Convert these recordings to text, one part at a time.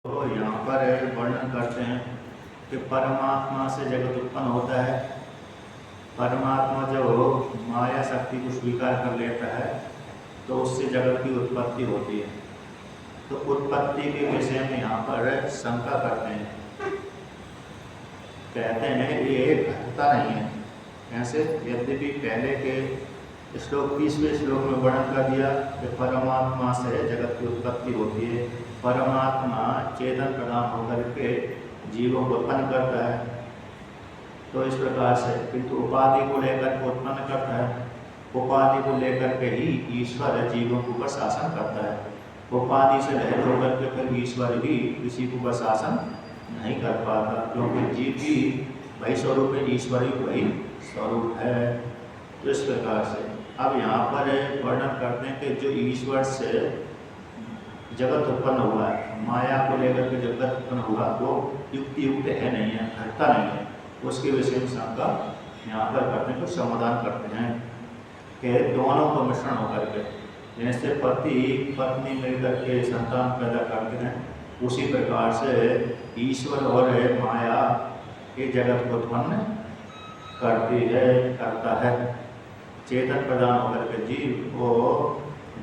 तो यहाँ पर वर्णन करते हैं कि परमात्मा से जगत उत्पन्न होता है। परमात्मा जब माया शक्ति को स्वीकार कर लेता है तो उससे जगत की उत्पत्ति होती है। तो उत्पत्ति के विषय में यहाँ पर शंका करते हैं, कहते हैं ये घटता नहीं है। ऐसे यद्यपि पहले के श्लोक 30वें श्लोक में वर्णन कर दिया कि परमात्मा से जगत की उत्पत्ति होती है। परमात्मा चेतन प्रदान होकर के जीवों को उत्पन्न करता है। तो इस प्रकार से किंतु उपाधि को लेकर के उत्पन्न करता है। उपाधि को लेकर के ही ईश्वर जीवों के ऊपर शासन करता है। उपाधि से रहित होकर के फिर ईश्वर भी किसी के ऊपर शासन नहीं कर पाता, क्योंकि जीव भी वही स्वरूप है, ईश्वर ही वही स्वरूप है। तो इस प्रकार से अब यहाँ पर वर्णन करते हैं कि जो ईश्वर से जगत उत्पन्न हुआ है, माया को लेकर के जगत उत्पन्न हुआ, वो युक्ति युक्त है नहीं है, घटता नहीं है। उसके विषय में शंका यहाँ पर करते हैं, कुछ समाधान करते हैं कि दोनों का मिश्रण होकर के, जैसे पति पत्नी मिलकर के संतान पैदा करते हैं, उसी प्रकार से ईश्वर और माया ये जगत को उत्पन्न करती है, करता है। चेतन प्रदान होकर के जीव को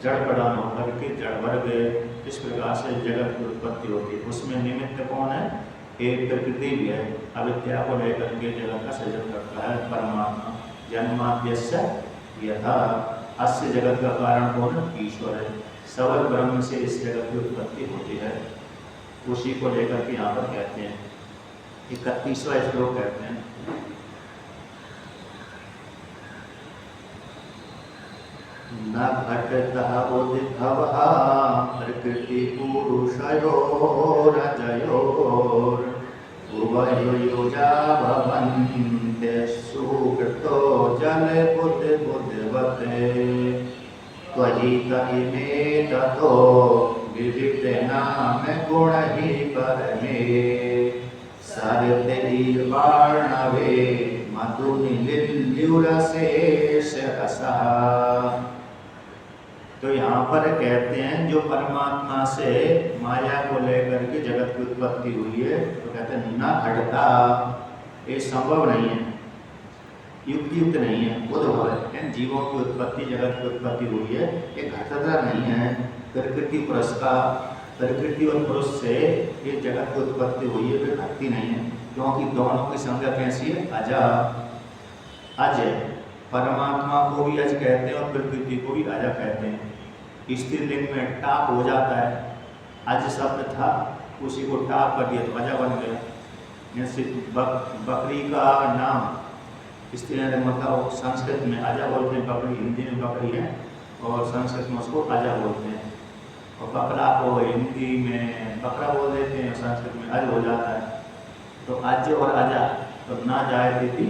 जड़ प्रदान होकर के जड़ वर्ग, इस प्रकार से जगत की उत्पत्ति होती है। उसमें निमित्त कौन है? एक प्रकृति भी है। अविद्या को लेकर के जगत का सृजन करता है परमात्मा। जन्माद्यस्य यथा, अस्य जगत का कारण कौन? ईश्वर है। सबल ब्रह्म से इस जगत की उत्पत्ति होती है। उसी को लेकर के यहाँ पर कहते हैं, 31वां श्लोक कहते हैं, न घटतः उद्भवः प्रकृति पुरुषयोरजयोर उभयोर्युजा भवन्ते सुकृतो जले बुद्धिवते त्वयि तहिमे ततो विविध नाम गुण ही परमे सरतेर्वाणवे मधुनिलिल्युरशेष रसः। तो यहाँ पर कहते हैं जो परमात्मा से माया को लेकर के जगत की उत्पत्ति हुई है, तो कहते हैं न घटता, ये संभव नहीं है, युक्त नहीं है, उद्भव है। जीवों की उत्पत्ति, जगत की उत्पत्ति हुई है, ये घटता नहीं है। प्रकृति पुरुष का, प्रकृति और पुरुष से ये जगत की उत्पत्ति हुई है, फिर घटती नहीं है, क्योंकि दोनों की संज्ञा कैसी है? अजा, अजय। परमात्मा को भी अज कहते हैं और प्रकृति को भी अजा कहते हैं। स्त्रीलिंग में टाप हो जाता है, अज शब्द था, उसी को टाप कर दिया तो अजा बन गया। जैसे बकरी का नाम स्त्री ने मतलब संस्कृत में अजा बोलते हैं, बकरी हिंदी में बकरी है और संस्कृत में उसको अजा बोलते हैं। और बकरा को हिंदी में बकरा बोल देते हैं, संस्कृत में अज हो जाता है। तो अज और अजा, तो ना जाए थी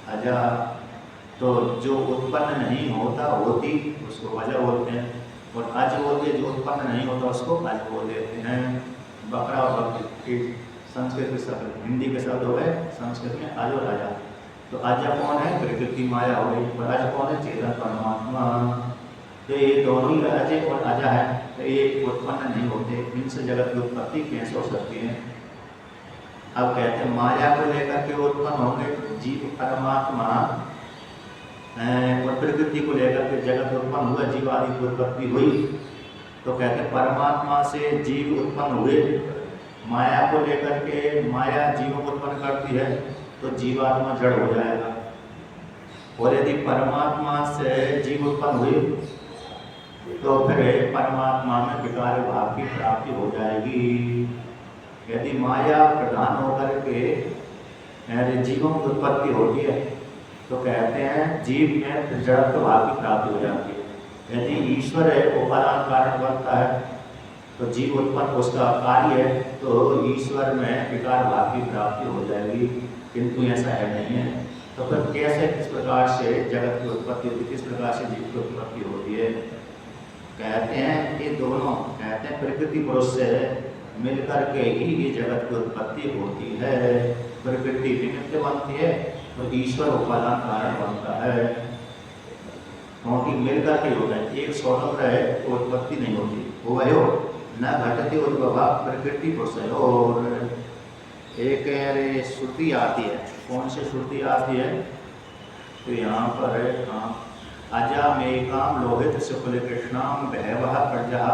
अजा, तो जो उत्पन्न नहीं होता होती उसको अजा बोलते हैं, और अज बोलते जो उत्पन्न नहीं होता उसको अज बोल देते हैं। बकरा और बकरी संस्कृत के शब्द, हिंदी के शब्द हो गए, संस्कृत में अज और अजा। तो अजा कौन है? प्रकृति माया हो गई, और अज कौन है? चेतन परमात्मा। तो ये दोनों ही अज और अजा है, तो ये उत्पन्न नहीं होते, इनसे जगत की उत्पत्ति कैसे हो सकती है? अब कहते हैं माया को लेकर के उत्पन्न होंगे जीव परमात्मा, और प्रकृति को लेकर के जगत उत्पन्न हुआ, जीव आदि की उत्पत्ति हुई। तो कहते हैं परमात्मा से जीव उत्पन्न हुए, माया को लेकर के माया जीवों को उत्पन्न करती है, तो जीवात्मा जड़ हो जाएगा। और यदि परमात्मा से जीव उत्पन्न हुए तो फिर परमात्मा में विकार भाव की प्राप्ति हो जाएगी। यदि माया प्रधान होकर के जीवों की उत्पत्ति होती है तो कहते हैं जीव में जड़त्व भाव की प्राप्ति हो जाती है। यदि ईश्वर है उपादान कारण बनता है तो जीव उत्पन्न उसका कार्य है, तो ईश्वर में विकार भाव की प्राप्ति हो जाएगी, किंतु ऐसा है नहीं है। तो फिर कैसे, किस प्रकार से जगत की उत्पत्ति होती है, किस प्रकार से जीव की उत्पत्ति होती है? कहते हैं ये दोनों, कहते हैं प्रकृति पुरुष से मिलकर के ही ये जगत की उत्पत्ति होती है। प्रकृति निमित्त बनती है और ईश्वर उपादान कारण बनता है, क्योंकि मिलकर के होता है। एक स्वतंत्र है तो उत्पत्ति नहीं होती, वो न घटती उद्भव प्रकृति पुरुषयोर। एक अरे श्रुति आती है, कौन सी श्रुति आती है? तो यहाँ पर है अजामेकाम लोहित शुक्ल कृष्णाम बहवः प्रजा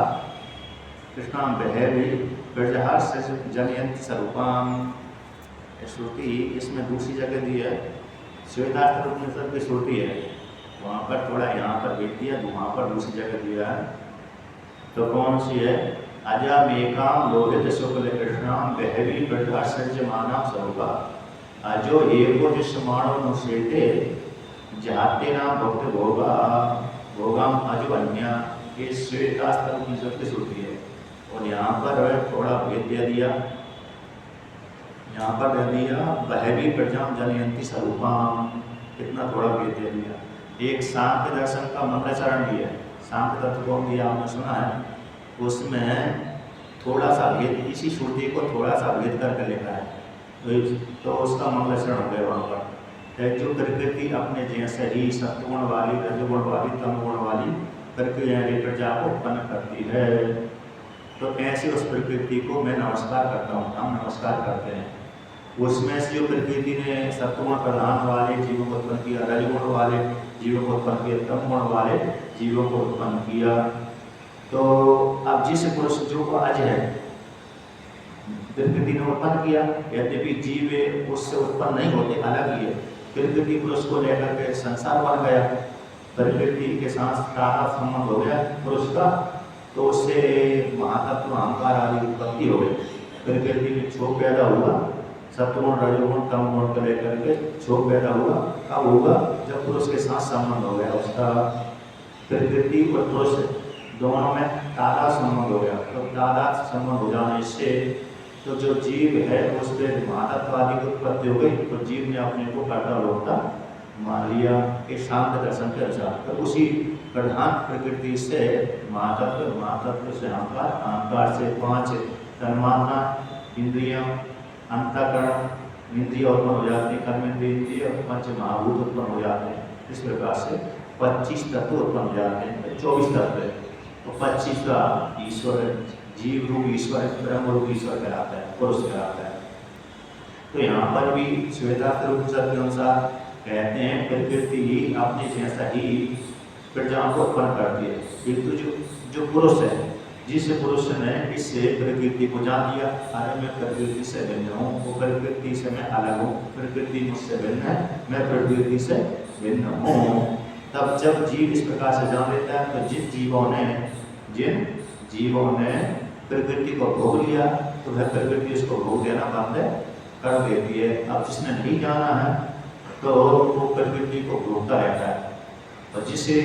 कृष्णाम बहवी प्रजा जनयंत स्वरूपाम। श्रुति इसमें दूसरी जगह दी है, श्वेतास्त्र उपनिषद की श्रुति है, वहाँ पर थोड़ा यहाँ पर भेज दिया, वहाँ पर दूसरी जगह दिया है। तो कौन सी है? अजामेकाम लोहित शुक्ल कृष्णाम बहवी प्रजा सज्जमाना स्वरूपा अजो एको जिष्माणो नुसेते जाते नाम भक्त भोगा भोगाम अजो अन्या। ये श्वेतास्त्र उपनिषद की श्रुति है और यहाँ पर थोड़ा भेद दे दिया, यहाँ पर दे दिया बहवी प्रजा जनयंती स्वरूपाम, कितना थोड़ा भेद दे दिया। एक सांख्य दर्शन का मंगलाचरण भी है, सांख्य तत्व को भी आपने सुना है, उसमें थोड़ा सा भेद, इसी श्रुति को थोड़ा सा भेद करके लिखा है, तो उसका मंगलाचरण हो गया। वहाँ पर जो प्रकृति अपने जैसे ही सत्वगुण वाली, रजगुण वाली, तमगुण वाली प्रजा को उत्पन्न करती है, तो ऐसे उस प्रकृति को मैं नमस्कार करता हूँ, हम नमस्कार करते हैं। उसमें से जो प्रकृति ने सत्वगुण प्रधान वाले जीवों को उत्पन्न किया, रजगुण वाले जीवों को उत्पन्न किया, तमगुण वाले जीवों को उत्पन्न किया। तो अब जिस पुरुष जो को अज है प्रकृति ने उत्पन्न किया, यद्यपि जीव उससे उत्पन्न नहीं होते, अलग ही है। प्रकृति पुरुष को लेकर के संसार बन गया, प्रकृति के साथ सारा संबंध हो गया पुरुष का, तो उससे महातत्व अहंकार आदि उत्पत्ति हो गई। प्रकृति में क्षोभ पैदा हुआ, सत्वगुण रजोगुण तमगुण को लेकर के क्षोभ पैदा हुआ। कब होगा? जब पुरुष के साथ संबंध हो गया उसका, प्रकृति और पुरुष दोनों में तादाद संबंध हो गया। तो तादाद संबंध हो जाने से तो जो जीव है उस पर महातत्व आदि की उत्पत्ति हो गई, तो जीव ने अपने को कर्ता भोक्ता मान लिया कि शांत दर्शन के अनुसार। तो उसी प्रधान प्रकृति से महातत्व, महातत्व से अहंकार, अहंकार से पांच तन्मात्रा, इंद्रियां, अंतःकरण इंद्रिय उत्पन्न हो जाते हैं, कर्मेंद्रिय और पंच महाभूत उत्पन्न हो जाते हैं। इस प्रकार से 25 तत्व उत्पन्न हो जाते हैं, 24 तत्व है। तो 25 का ईश्वर, जीव रूप ईश्वर, ब्रह्म रूप ईश्वर कहलाता है, पुरुष कहलाता है। तो यहाँ पर भी श्वेतास्त्र उपनिषद के अनुसार कहते हैं प्रकृति अपने जैसा ही प्रजाओं को उत्पन्न करती है, किंतु जो पुरुष है, जिस पुरुष ने इस प्रकृति को जान लिया, अरे मैं प्रकृति से भिन्न हूँ, वो प्रकृति से मैं अलग हूँ, प्रकृति मुझसे भिन्न है, मैं प्रकृति से भिन्न हूँ। तब जब जीव इस प्रकार से जान लेता है, तो जिन जीवों ने प्रकृति को भोग लिया, तो वह प्रकृति उसको भोग देना बंद कर देती है। अब जिसने नहीं जाना है तो वो प्रकृति को भोगता रहता है। और जिसे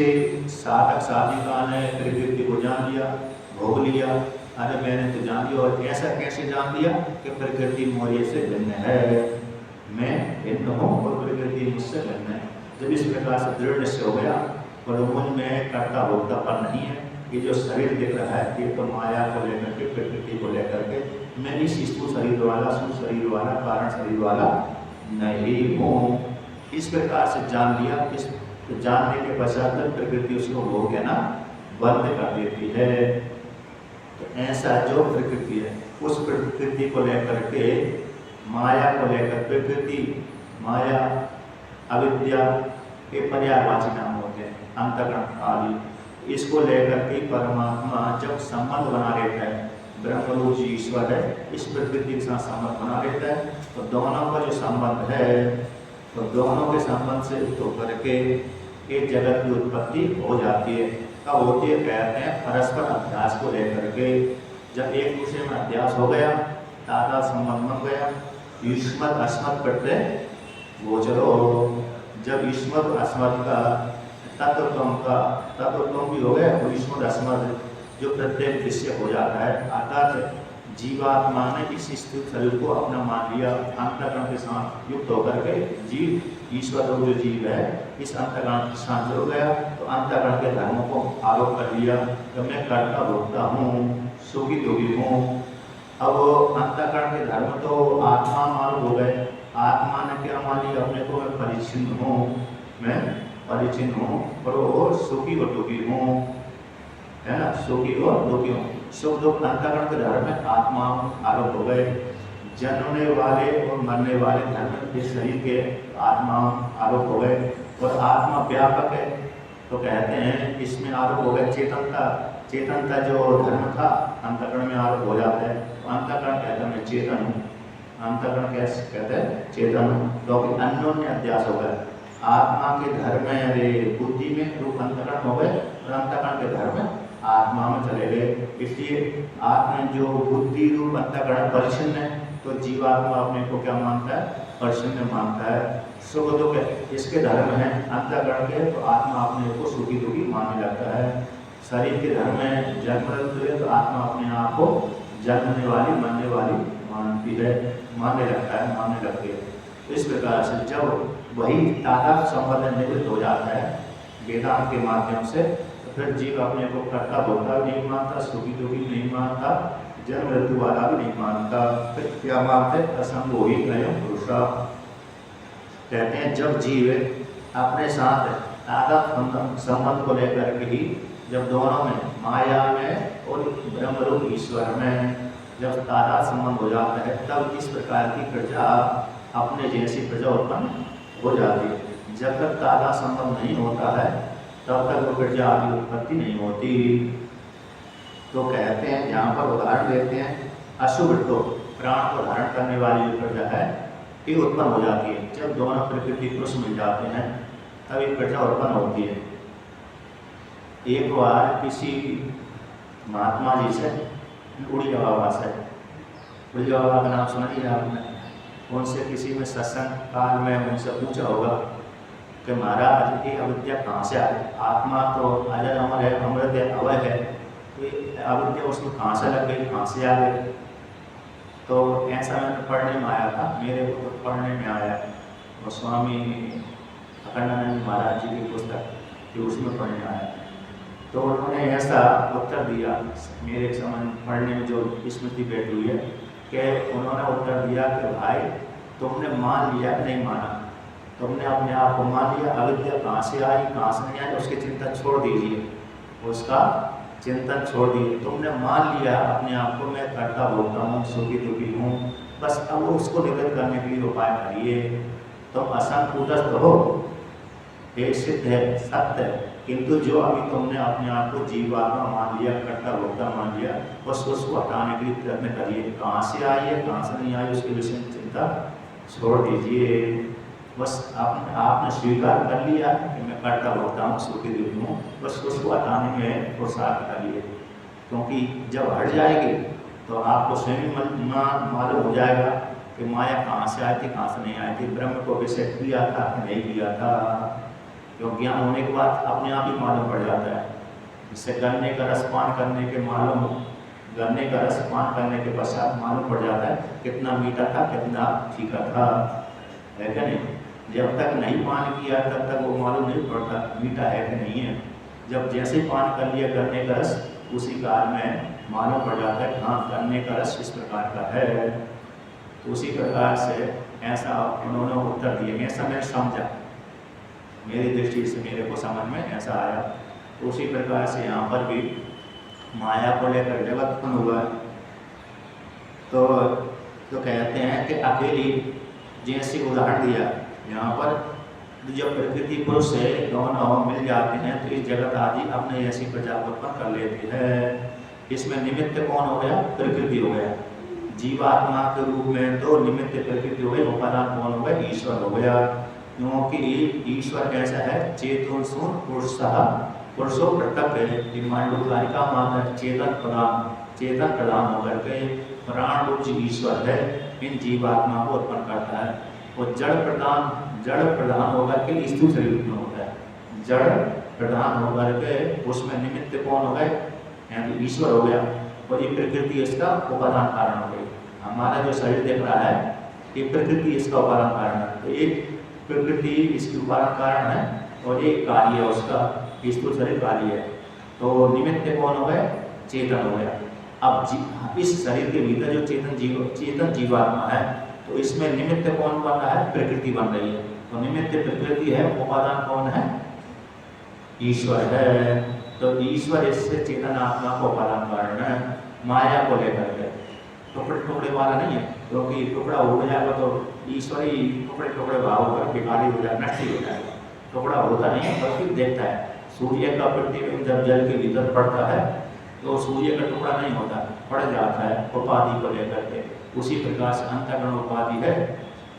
साधक साधिका ने प्रकृति को जान लिया, भोग लिया, अरे मैंने तो जान लिया, और ऐसा कैसे जान लिया कि प्रकृति मोरे से भिन्न है, मैं भिन्न हूँ और प्रकृति मुझसे भिन्न है। जब इस प्रकार से दृढ़ निश्चय हो गया और मुझ में कर्ता भोक्तापन नहीं है, ये जो शरीर दिख रहा है ये तो माया को लेकर के, प्रकृति को लेकर के, मैं इस स्थूल शरीर वाला, सूक्ष्म शरीर वाला, कारण शरीर वाला नहीं हूँ। इस प्रकार से जान लिया। इस तो जानने के पश्चात प्रकृति उसको भोग देना बंद कर देती है। तो ऐसा जो प्रकृति है, उस प्रकृति को लेकर के, माया को लेकर, प्रकृति, माया, अविद्या के पर्यायवाची नाम होते हैं, अंतःकरण आदि। इसको लेकर के परमात्मा जब संबंध बना लेता है, ब्रह्मरूप जी ईश्वर है, इस प्रकृति के साथ संबंध बना लेता है, तो दोनों का जो संबंध है, तो दोनों के संबंध से होकर के एक जगत की उत्पत्ति हो जाती है। कब होती है? कहते हैं परस्पर अध्यास को लेकर के। जब एक दूसरे में अध्यास हो गया, तादा संबंध बन गया, युष्मत् अस्मत् प्रत्यय गोचरो। जब युष्मत् अस्मत् का तत्वत्व भी हो गया, तो युष्मत् अस्मत् जो प्रत्येक दृश्य हो जाता है, अर्थात जीवात्मा ने इस स्थित शरीर को अपना मान लिया, अंतःकरण के साथ युक्त होकर के जीव ईश्वर जो जीव है इस अंतःकरण के साथ जुड़ गया, तो अंतःकरण के धर्मों को आरोप कर लिया कि मैं कर्ता भोक्ता हूँ, सुखी दुखी हूँ। अब अंतःकरण के धर्म तो आत्मा मालूम हो गए। आत्मा ने क्या मान लिया? अपने को मैं परिचिन्न हूँ, मैं परिचिन्न हूँ और सुखी और दुखी हूँ, है ना, सुखी और दुखी हूँ। सुख दुख अंतःकरण के धर्म में आत्मा आरोप हो गए। जन्मने वाले और मरने वाले धर्म इस शरीर के आत्मा आरोप हो गए। और आत्मा व्यापक है तो कहते हैं इसमें आरोप हो गए चेतनता। चेतनता जो धर्म था अंतःकरण में आरोप हो जाता है। तो अंतःकरण कहते हैं मैं चेतन हूँ, अंतःकरण कैसे कहते हैं चेतन हूँ, क्योंकि अन्योन्य अध्यास हो गए। आत्मा के धर्म में अरे बुद्धि में रूप अंतःकरण हो गए और अंतःकरण के धर्म में आत्मा में चले गए। इसलिए आत्मा जो बुद्धि रूप अंतःकरण परिच्छिन्न है तो जीवात्मा अपने को क्या मानता है, परिच्छिन्न मानता है। सुख दुख इसके धर्म है अंतःकरण के, तो आत्मा अपने को सुखी दुखी मानने लगता है। शरीर के धर्म में जन्म है तो आत्मा अपने आप को जन्मने वाली मरने वाली मानती है, मानने लगता है, मानने लगती है। तो इस प्रकार से जब वही तादात्म्य संबंध निवृत्त हो जाता है वेदांत के माध्यम से, तो फिर जीव अपने को कर्ता भोक्ता भी नहीं मानता, सुखी दुखी नहीं मानता, जन्म मृत्यु वाला भी नहीं मानता। फिर क्या मानते, असंभोही नयम पुरुषा। कहते हैं जब जीव अपने साथ तादात्म्य संबंध को लेकर के ही, जब दोनों में माया में और ब्रह्मरूप ईश्वर में जब तादात्म्य संबंध हो जाता है, तब इस प्रकार की प्रजा अपने जैसी प्रजा उत्पन्न हो जाती है। जब तक तादात्म्य संबंध नहीं होता है तब तक वो प्रजा की उत्पत्ति नहीं होती। तो कहते हैं यहाँ पर उदाहरण देते हैं अशुभ तो प्राण को धारण करने वाली जो प्रजा है ये उत्पन्न हो जाती है। जब दोनों प्रकृति पुरुष मिल जाते हैं तब ये प्रजा उत्पन्न होती है। एक बार किसी महात्मा जी से उड़िया बाबा से, उड़िया बाबा का नाम सुना ही आपने, उनसे किसी में सत्संग काल में उनसे पूछा होगा कि महाराज ये अविद्या कहाँ से आई, आत्मा तो अजर अमर है, अमृत है, अवय है, तो अविद्या उसको कहाँ से लग गई, कहाँ से आ गई। तो ऐसा मैंने पढ़ने में आया था, मेरे को तो पढ़ने में आया और स्वामी अखंडानंद महाराज जी की पुस्तक कि उसमें पढ़ने आया। तो उन्होंने ऐसा उत्तर दिया, मेरे समझ पढ़ने में जो स्मृति बैठी हुई है, कि उन्होंने उत्तर दिया कि भाई तुमने मान लिया कि नहीं माना, तुमने अपने आप को मान लिया, अविद्या कहाँ से आई कहाँ से नहीं आई उसकी चिंता छोड़ दीजिए, उसका चिंतन छोड़ दीजिए। तुमने मान लिया अपने आप को मैं करता भोगता हूँ, सुखी दुखी हूँ, बस अब उसको निवृत्त करने के लिए उपाय करिए। तुम असंकूटस्थ हो, ये सिद्ध है, सत्य है, किंतु जो अभी तुमने अपने आप को जीवात्मा मान लिया, कर्ता भोक्ता मान लिया, बस उसको हटाने के लिए प्रयत्न करिए। कहाँ से आई है कहाँ से नहीं आई उसके विषय में चिंता छोड़ दीजिए। बस आपने स्वीकार कर लिया कि मैं कर्ता भोक्ता हूँ, सुखी दुखी हूँ, बस उसको हटाने में पुरुषार्थ करिए। क्योंकि जब हट जाएगी तो आपको स्वयं मालूम हो जाएगा कि माया कहाँ से आई थी कहाँ से नहीं आई थी, ब्रह्म को विषय किया था कि नहीं किया था। क्यों ज्ञान होने के बाद अपने आप ही मालूम पड़ जाता है। इससे गन्ने का रस पान करने के मालूम, गन्ने का रस पान करने के पश्चात मालूम पड़ जाता है कितना मीठा था कितना फीका था, है क्या नहीं। जब तक नहीं पान किया तब तक वो मालूम नहीं पड़ता मीठा है कि नहीं है। जब जैसे पान कर लिया गन्ने का रस उसी काल में मालूम पड़ जाता है हाँ गन्ने का रस इस प्रकार का है। तो उसी प्रकार से ऐसा उन्होंने उत्तर दिए, ऐसा मैं समझा, मेरी दृष्टि से मेरे को समझ में ऐसा आया। तो उसी प्रकार से यहाँ पर भी माया को लेकर जगत उत्पन्न हुआ। तो कहते हैं कि अकेली जैसे उदाहरण दिया यहाँ पर, जब प्रकृति पुरुष से दोनों मिल जाते हैं तो इस जगत आदि अपने ऐसी प्रजा को उत्पन्न कर लेती है। इसमें निमित्त कौन हो गया, प्रकृति हो गया। जीवात्मा के रूप में तो निमित्त प्रकृति हो गई, उपादान कौन हो गया, ईश्वर हो गया। क्योंकि ईश्वर कैसा है, चेतन सुन पुरुषो पृथक है। मांडूकारिका मात्र चेतन प्रदान होकर के प्राण रूप ईश्वर है, इन जीवात्मा को उत्पन्न करता है। और जड़ प्रधान होकर के स्थूल शरीर उत्पन्न होता है। जड़ प्रधान होकर के उसमें निमित्त कौन हो गए, यानी ईश्वर हो गया, और ये प्रकृति इसका उपादान कारण हो गई। हमारा जो शरीर देख रहा है ये प्रकृति इसका उपादान कारण है। तो एक प्रकृति इसकी उपादान कारण है और ये कार्य है उसका, स्थूल शरीर कार्य है। तो निमित्त कौन हो गए, चेतन हो गया। अब इस शरीर के भीतर जो चेतन जीवात्मा है तो इसमें निमित्त कौन बन रहा है, प्रकृति बन रही है। तो निमित्त प्रकृति है, उपादान कौन है, ईश्वर है। तो ईश्वर इससे चेतन आत्मा को उपादान कारण है। माया को लेकर के, टुकड़े टुकड़े वाला नहीं है, क्योंकि टुकड़ा हो जाएगा तो ईश्वर ही टुकड़े टुकड़े भाव कर बेकारी हो जाएगा, नष्ट हो जाएगा। टुकड़ा होता नहीं है बल्कि देखता है। सूर्य का प्रतिबिंब जब जल के भीतर पड़ता है तो सूर्य का टुकड़ा नहीं होता, पड़ जाता है उपाधि को लेकर के। उसी प्रकार से अंतःकरण उपाधि है,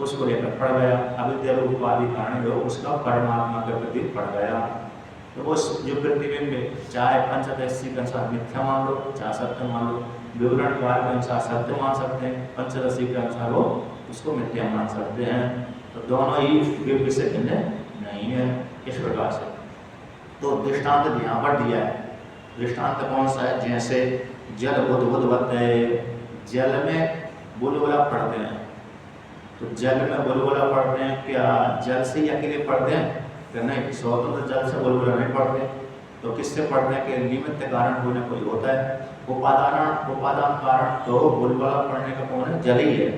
उसको लेकर पड़ गया, अविद्या उपाधि कारण जो उसका परमात्मा के प्रति पड़ गया। तो उस जो प्रतिबिंब चाहे पंचदशी के अनुसार मिथ्या मान लो, चाहे सत्य मान लो, विवरणकार के अनुसार सत्य मान सकते हैं, पंचदशी के अनुसार वो उसको मिथ्या मान सकते हैं। तो दोनों ही विवेक से भिन्न नहीं है इस प्रकार से। तो दृष्टांत यहाँ पर दिया है। दृष्टांत कौन सा है? जैसे जल बुध बुध बहते, जल में बुलबुला पड़ते हैं, तो जल में बुलबुला पड़ते हैं, क्या जल से ही अकेले पड़ते हैं? कि नहीं, स्वतंत्र जल से बुलबुला नहीं पड़ते। तो किससे पड़ते हैं? कि निमित्त कारण कोई ना कोई होता है। उपादान कारण तो बुलबुला पड़ने का कौन है? जल ही है,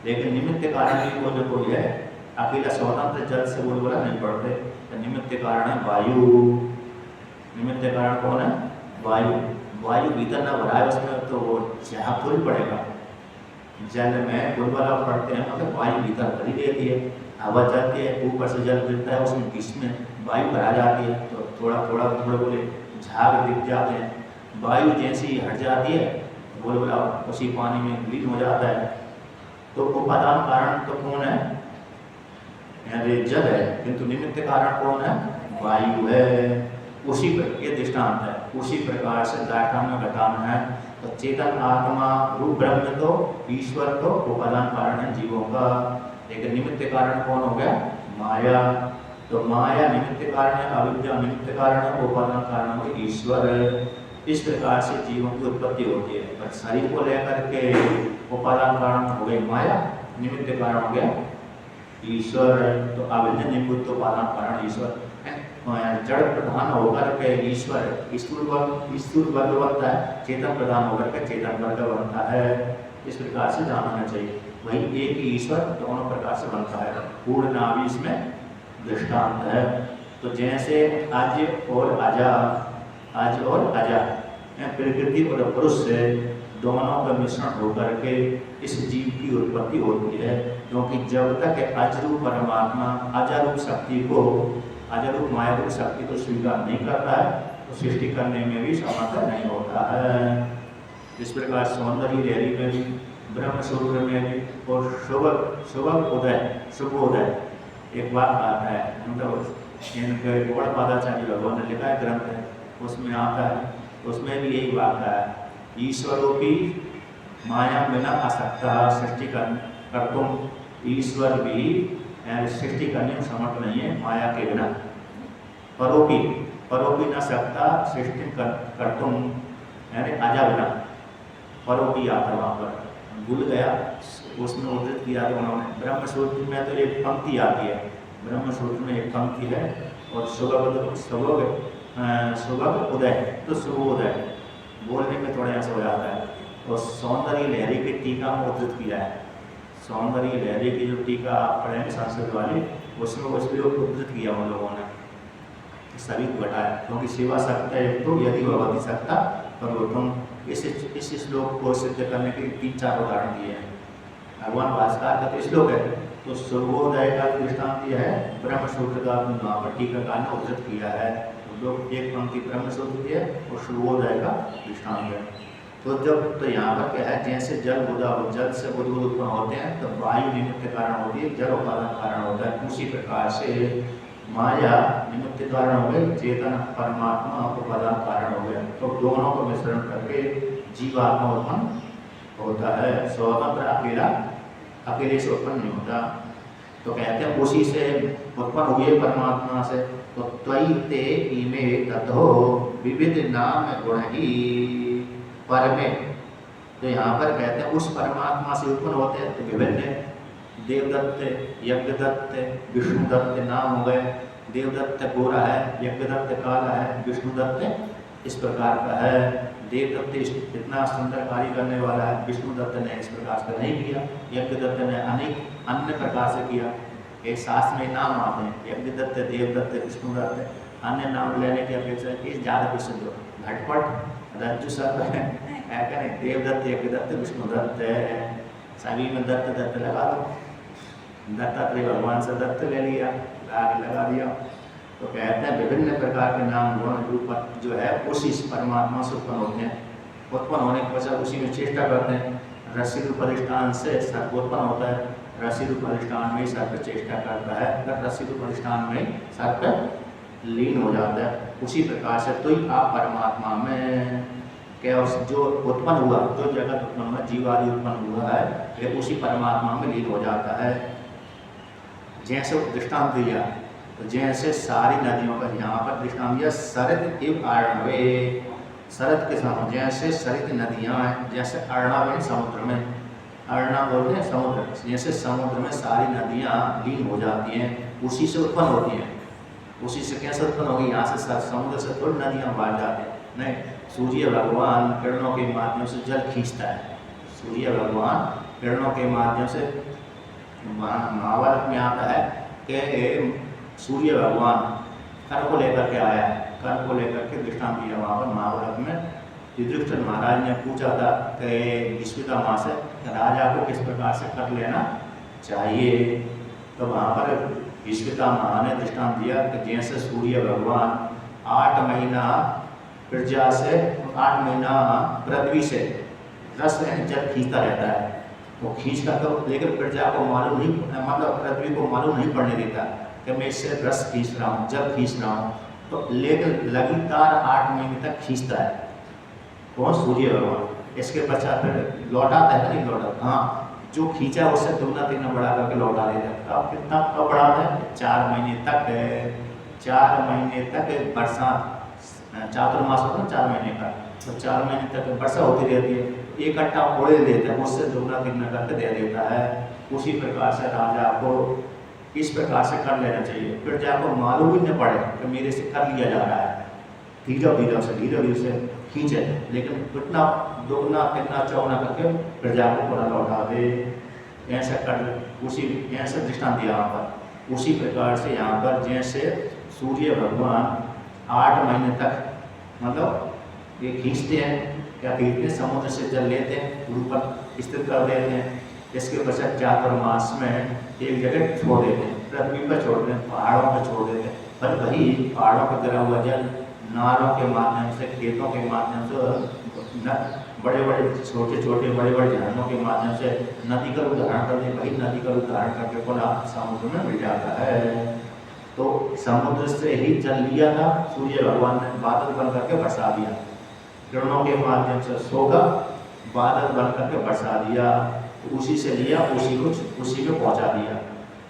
लेकिन निमित्त कारण भी कोई ना कोई है। अकेला स्वतंत्र जल से बुलबुला नहीं पड़ते। तो निमित्त कारण है वायु। निमित्त कारण कौन है? वायु। वायु भीतर न भरा है उसमें तो वो जहाँ थोड़ी पड़ेगा। जल में बुलबुला पड़ते हैं मतलब वायु भीतर भरी रहती है, हवा जाती है, ऊपर से जल गिरता है, उसमें जिसमें वायु भरा जाती है तो थोड़ा थोड़ा थोड़े बोले झाग दिख जाते हैं। वायु जैसी ही हट जाती है बुलबुला उसी पानी में विलीन हो जाता है। तो उपादान कारण तो कौन है? यानी जल है, किंतु निमित्त कारण कौन है? वायु है। उसी पर ये दृष्टांत है। उसी प्रकार से दाष्टान में घटाना है। तो चेतन आत्मा रूप ब्रह्म तो ईश्वर तो उपादान कारण है जीवों का, लेकिन निमित्त कारण कौन हो गया? माया। तो माया निमित्त कारण है, अविद्या निमित्त कारण है, उपादान कारण हो ईश्वर। इस प्रकार से जीवों की उत्पत्ति होती है। पर शरीर को लेकर के उपादान कारण हो गई माया, निमित्त कारण हो गया ईश्वर। तो अविद्या निमित्त उपादान कारण ईश्वर। जड़ प्रधान होकर के ईश्वर स्थूल वर्ग बनता है, चेतन प्रधान होकर के चेतन वर्ग बनता है। इस प्रकार से जानना चाहिए। वही एक ही ईश्वर दोनों प्रकार से बनता है। पूर्ण नाभि इसमें दृष्टांत है। तो जैसे आज और अजा प्रकृति और पुरुष से दोनों का मिश्रण होकर के इस जीव की उत्पत्ति होती है। क्योंकि जब तक अजरूप परमात्मा अजरूप शक्ति को, अजरूप माया रूप शक्ति को स्वीकार नहीं करता है तो सृष्टि करने में भी समर्थ नहीं होता है। इस प्रकार सौंदर्य लहरी में भी, ब्रह्म सूत्र में भी और शुभोदय एक बात आता है, मतलब इनके गौड़पादाचार्य भगवान ने लिखा है ग्रंथ है, उसमें आता है, उसमें भी यही बात है। ईश्वरों माया बिना असक्ता सृष्टि कर तुम, ईश्वर भी सृष्टि करने में समर्थ नहीं है माया के बिना। परोपी न सकता सृष्टि कर तुम, यानी आजा बिना। परोपी आता वहाँ पर भूल गया, उसमें उद्धृत किया तो उन्होंने ब्रह्मसूत्र में तो एक पंक्ति आती है, ब्रह्मसूत्र में एक पंक्ति है और सुबह उदय तो शुभोदय बोलने में थोड़ा ऐसा हो जाता है। तो सौंदर्य लहरी की टीका में उद्धृत किया है। सौंदर्य लहरी की जो टीका आप पढ़ेंगे संस्कृत वाली, उसमें उद्धृत किया उन लोगों ने, सभी को घटाया। क्योंकि सेवा सकता है तो यदि भगवती सकता पर वो तुम इस श्लोक को सिद्ध करने के 3-4 उदाहरण दिए हैं। भगवान भास्कर का तो श्लोक है, तो शुभोदय का दृष्टांत यह है, ब्रह्मसूत्र का वहाँ पर टीकाकार ने उद्धृत किया है। लोग एक पंक्ति ब्रह्मसूत्र की है और शुभोदय का दृष्टांत है। तो जब तो यहाँ पर क्या है, जैसे जल से बुदबुद उत्पन्न होते हैं तो वायु निमित्त कारण होती है, जल उपादान कारण होता है। उसी प्रकार से माया निमित्त कारण हो गए, चेतन परमात्मा उपादान कारण हो गए। तो दोनों को मिश्रण करके जीवात्मा उत्पन्न होता है। स्वतंत्र अकेले से उत्पन्न नहीं होता। तो कहते हैं उसी से उत्पन्न हुए परमात्मा से। तो त्वयि ते इमे ततो विविध नाम गुण ही परमे। तो यहाँ पर कहते हैं उस परमात्मा से उत्पन्न होते हैं तो विभिन्न देवदत्त, यज्ञदत्त, विष्णुदत्त नाम हो गए। देवदत्त गोरा है, यज्ञदत्त काला है, विष्णुदत्त इस प्रकार का है। देवदत्त इतना सुंदर कार्य करने वाला है, विष्णुदत्त ने इस प्रकार से नहीं किया, यज्ञदत्त ने अनेक अन्य प्रकार से किया। एक शास्त्र में नाम आते हैं, यज्ञदत्त, देवदत्त, विष्णुदत्त। अन्य नाम लेने की अपेक्षा ये ज़्यादा प्रसिद्ध हो। घटपट, रज्जु सर्प है, है क्या नहीं, देवदत्त एक दत्त विष्णुदत्त है, सभी में दत्त दत्त लगा दो, दत्तात्रेय भगवान से दत्त ले लिया, आगे लगा दिया। तो कहते हैं विभिन्न प्रकार के नाम गुण रूप जो है उसी परमात्मा से उत्पन्न होते हैं। उत्पन्न होने के पश्चात उसी में चेष्टा करते हैं। रस्सी रूप अधिष्ठान से सर्प उत्पन्न होता है, रस्सी रूप अधिष्ठान में ही सर्प चेष्टा करता है, फिर रस्सी रूप अधिष्ठान में ही सर्प लीन हो जाता है। उसी प्रकार से तो ही आप परमात्मा में क्या जो उत्पन्न हुआ, जो जगत उत्पन्न हुआ, जीवादि उत्पन्न हुआ है, ये उसी परमात्मा में लीन हो जाता है। जैसे दृष्टांत दिया, तो जैसे सारी नदियों का यहाँ पर दृष्टांत दिया, सरित इव अर्णवे, सरित के साथ जैसे सरित नदियाँ हैं, जैसे अर्णव है समुद्र में, अर्णव बोलते हैं समुद्र, जैसे समुद्र में सारी नदियाँ लीन हो जाती हैं, उसी से उत्पन्न होती हैं। उसी से कैसे उत्पन्न होगी, यहाँ से समुद्र से थोड़ी नदियाँ बाहर जाते हैं, नहीं, सूर्य भगवान किरणों के माध्यम से जल खींचता है। सूर्य भगवान किरणों के माध्यम से, महाभारत में आता है कि सूर्य भगवान कर्म को लेकर के आया है, कर्म को लेकर के दृष्टांत दिया वहाँ पर महाभारत में। युधिष्ठिर महाराज ने पूछा था कि विश्विता माँ से राजा को किस प्रकार से कर लेना चाहिए, तो वहाँ पर विश्विता माँ ने दृष्टांत दिया कि जैसे सूर्य भगवान 8 महीना प्रजा से, 8 महीना पृथ्वी से रस जल खींचता रहता है, वो खींच कर तो, लेकिन प्रजा को मालूम नहीं, मतलब पृथ्वी को मालूम नहीं पड़ने देता कि मैं इससे रस खींच रहा हूँ, जल खींच रहा हूँ, तो लेकिन लगातार 8 महीने तक खींचता है कौन, सूर्य भगवान। इसके पश्चात फिर लौटाता है, नहीं लौटाता, हाँ, जो खींचा उससे दुगना तिगना बढ़ा करके लौटा देता है। अब कितना कब बढ़ाता है, 4 महीने तक, 4 महीने तक बरसात, चातुर्मास होता है 4 महीने का, तो 4 महीने तक वर्षा होती रहती है, एक कट्टा ओढ़े देता है, उससे दुगना तिगना करके दे देता है। उसी प्रकार से राजा को इस प्रकार से कर लेना चाहिए, प्रजा को मालूम ही न पड़े कि मेरे से कर लिया जा रहा है, धीरे धीरे से खींचे, लेकिन कितना दोगुना तिगना चौगुना करके प्रजा को पूरा लौटा दे, ऐसा कर। उसी ऐसा दृष्टांत दिया यहाँ पर। उसी प्रकार से यहाँ पर जैसे सूर्य भगवान 8 महीने तक, मतलब ये खींचते हैं, क्या खींचते हैं, समुद्र से जल लेते हैं, ऊपर स्थिर कर देते हैं, इसके पश्चात चातुर्मास में एक जगह छोड़ देते हैं, पृथ्वी पर छोड़ देते हैं, पहाड़ों पर छोड़ देते हैं, पर वही पहाड़ों पर गिरा हुआ जल नालों के माध्यम से, खेतों के माध्यम से, बड़े बड़े छोटे छोटे बड़े बड़े झरनों के माध्यम से नदी का उदाहरण कर दे, वही नदी का उदाहरण करके पुनः समुद्र में मिल जाता है। तो समुद्र से ही जल लिया था सूर्य भगवान ने, बादल बन करके बरसा दिया, किरणों के माध्यम से सोगा, बादल बन करके बरसा दिया, तो उसी से लिया, उसी में पहुंचा दिया।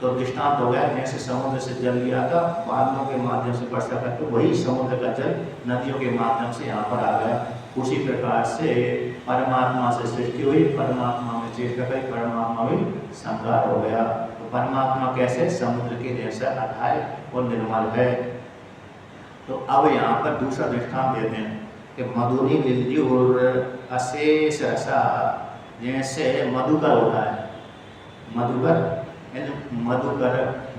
तो दृष्टांत हो गया, जैसे समुद्र से जल लिया था, बादलों के माध्यम से बरसा करके वही समुद्र का जल नदियों के माध्यम से यहाँ पर आ गया। उसी प्रकार से परमात्मा से सृष्टि हुई, परमात्मा में चेष्टा करी, परमात्मा में संहार हो गया। तो परमात्मा कैसे, समुद्र के जैसा अथाय और निर्मल है। तो अब यहाँ पर दूसरा दृष्टांत देते हैं कि मधुनि विद्युर अशेष रसा, जैसे मधुकर होता है, मधुकर मधुकर,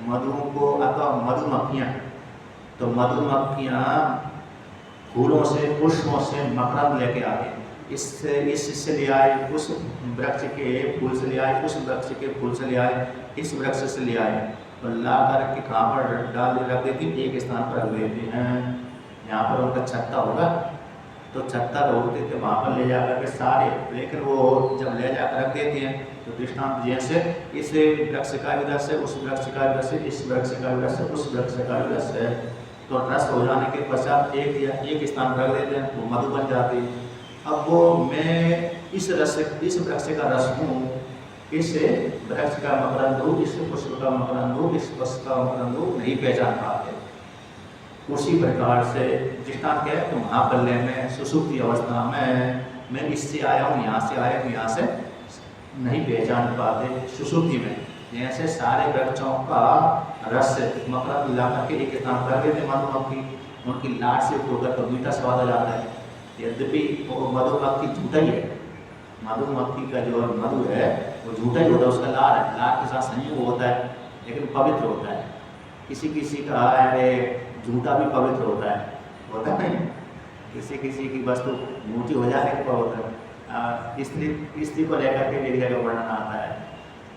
मधु को अथवा मधुमक्खियाँ, तो मधुमक्खियाँ फूलों से, पुष्पों से मकरंद लेके आते हैं, इससे ले आए, उस वृक्ष के फूल से ले आए, उस वृक्ष के फूल से ले आए, इस वृक्ष से ले आए, तो ला कर के कहाँ पर डाल रख देती, एक स्थान पर रख देते हैं। यहाँ पर उनका छत्ता होगा, तो छत्ता रोकते थे, वहाँ पर ले जा कर के सारे, लेकिन वो जब ले जाकर रख देते हैं, तो दृष्टांत जैसे इस वृक्ष का विरस से, उस वृक्ष का विरस से, इस वृक्ष का विरस से, उस वृक्ष का विरस है, तो रस हो जाने के पश्चात एक स्थान रख देते हैं, वो मधु बन जाती है। अब वो मैं इस वृक्ष का रस हूँ, इस वृक्ष का मकरंद हूँ, इस पुष्प का मकरंद हूँ, इस पुष्प का मकरंद हूँ, नहीं पहचान पाते। उसी प्रकार से दृष्टांत क्या है, तो महाप्रलय में सुषुप्ति अवस्था में मैं इससे आया हूँ, यहाँ से आया हूँ, यहाँ से नहीं पहचान पाते। सुषुप्ति में जैसे सारे वृक्षों का रस मकरंद मिला करके एक स्थान कर देते मधुमक्खी, उनकी लाट से होकर तो मीठा स्वाद आ जाता है। यद्यपि वो मधुमक्खी झूठा ही है, मधुमक्खी का जो मधु है वो झूठा ही होता है, उसका लार है, लार के साथ संयोग होता है, लेकिन पवित्र होता है। किसी का अरे झूठा भी पवित्र होता है नहीं, किसी की वस्तु झूठी हो जाने के पवित्र, स्त्री को लेकर के एक जगह वर्णन आता है,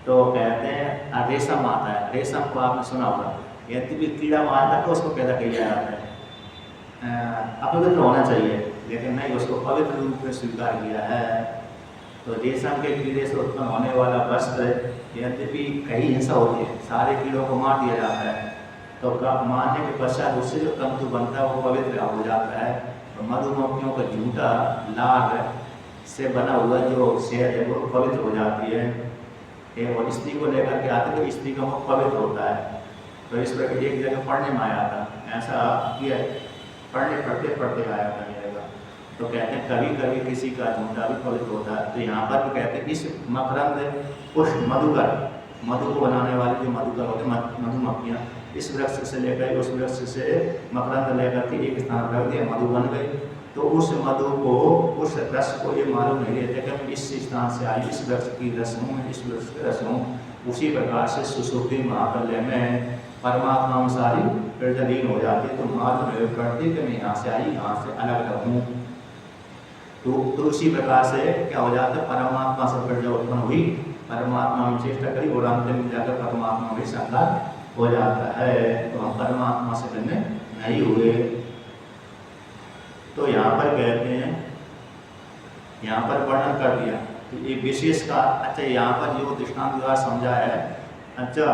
तो कहते हैं रेशम आता है। रेशम को आपने सुना होगा, यद्यपि कीड़ा मारता तो उसको पैदा किया जाता है, अपवित्र होना चाहिए, लेकिन नहीं, उसको पवित्र रूप में स्वीकार किया है। तो रेशम के कीड़े से उत्पन्न होने वाला वस्त्र, यद्यपि कई हिंसा होती है, सारे कीड़ों को मार दिया जाता है, तो मारने के पश्चात उससे जो तंतु बनता है वो पवित्र हो जाता है। तो मधुमक्खियों का झूठा लाग से बना हुआ जो शहद है वो पवित्र हो जाती है। और स्त्री को लेकर के आते तो स्त्री का मुख पवित्र होता है। तो इस पर एक जगह पढ़ने में आया था, ऐसा किया पढ़ते आया था मेरे का। तो कहते हैं कभी कभी किसी का झूठा भी पवित्र होता है। तो यहाँ पर भी कहते हैं इस मकरंद पुष्प मधुकर, मधु को बनाने वाले जो मधुकर होते हैं मधुमक्खियाँ, इस वृक्ष से लेकर उस वृक्ष से मकरंद लेकर के एक स्थान रख दिया, मधु बन गई। तो उस मधु को, उस रस को ये मालूम नहीं रहता कि मैं इस स्थान से आई, इस वृक्ष की रस हूँ, मैं इस वृक्ष की रस हूँ। उसी प्रकार से सुसुप्ति महाप्रलय में परमात्मा अनुसारी प्रजलीन हो जाती है, तो मालूम नहीं पड़ती कि मैं यहाँ से आई, यहाँ से अलग हूँ। तो उसी प्रकार से क्या हो जाता है, परमात्मा से प्रजा उत्पन्न हुई, परमात्मा में चेष्टा करी और अंतिम में जाकर परमात्मा में साकार हो जाता है। तो हम परमात्मा से भिन्न नहीं हुए। तो यहाँ पर कहते हैं, यहाँ पर वर्णन कर दिया तो ये विशेष का। अच्छा, यहाँ पर जो दृष्टांत द्वारा समझा है, अच्छा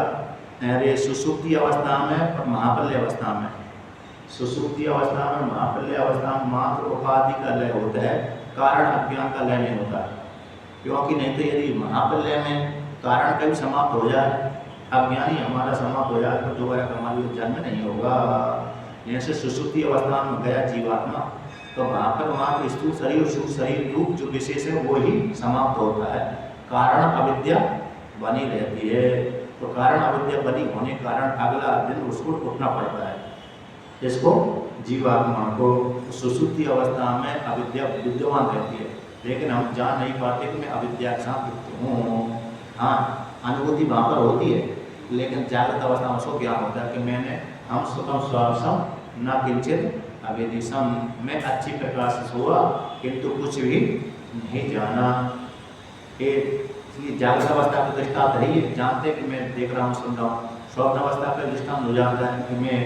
अरे सुसुप्ति अवस्था में और महाप्रलय अवस्था में, सुसुप्ति अवस्था में महाप्रलय अवस्था में मात्र उपाधि का लय होता है, कारण अज्ञान का लय नहीं होता। क्योंकि नहीं तो यदि महाप्रलय में कारण कभी समाप्त हो जाए, अज्ञानी हमारा समाप्त हो जाए, तो दोबारा हमारी जन्म नहीं होगा। जैसे सुसुप्ति अवस्था में गया जीवात्मा, तो वहाँ पर मात्र स्थूल शरीर, सूक्ष्म शरीर रूप जो विशेष है वो ही समाप्त होता है, कारण अविद्या बनी रहती है। तो कारण अविद्या बनी होने के कारण अगला दिन उसको उठना पड़ता है, इसको जीवात्मा को। सुसुप्ति अवस्था में अविद्या विद्यमान रहती है, लेकिन हम जान नहीं पाते कि मैं अविद्या के साथ युक्त हूँ। हाँ, अनुभूति वहाँ पर होती है, लेकिन जागृत अवस्था में उसको ज्ञान होता है कि मैंने हम सुखम स्वासम न किंचित अवेदिशम, मैं अच्छी प्रकार से सोआ किंतु कुछ भी नहीं जाना। ये जागृत अवस्था का दृष्टांत है, ये जानते हैं कि मैं देख रहा हूँ, सुन रहा हूँ। स्वप्न अवस्था का दृष्टांत हो जाता है कि मैं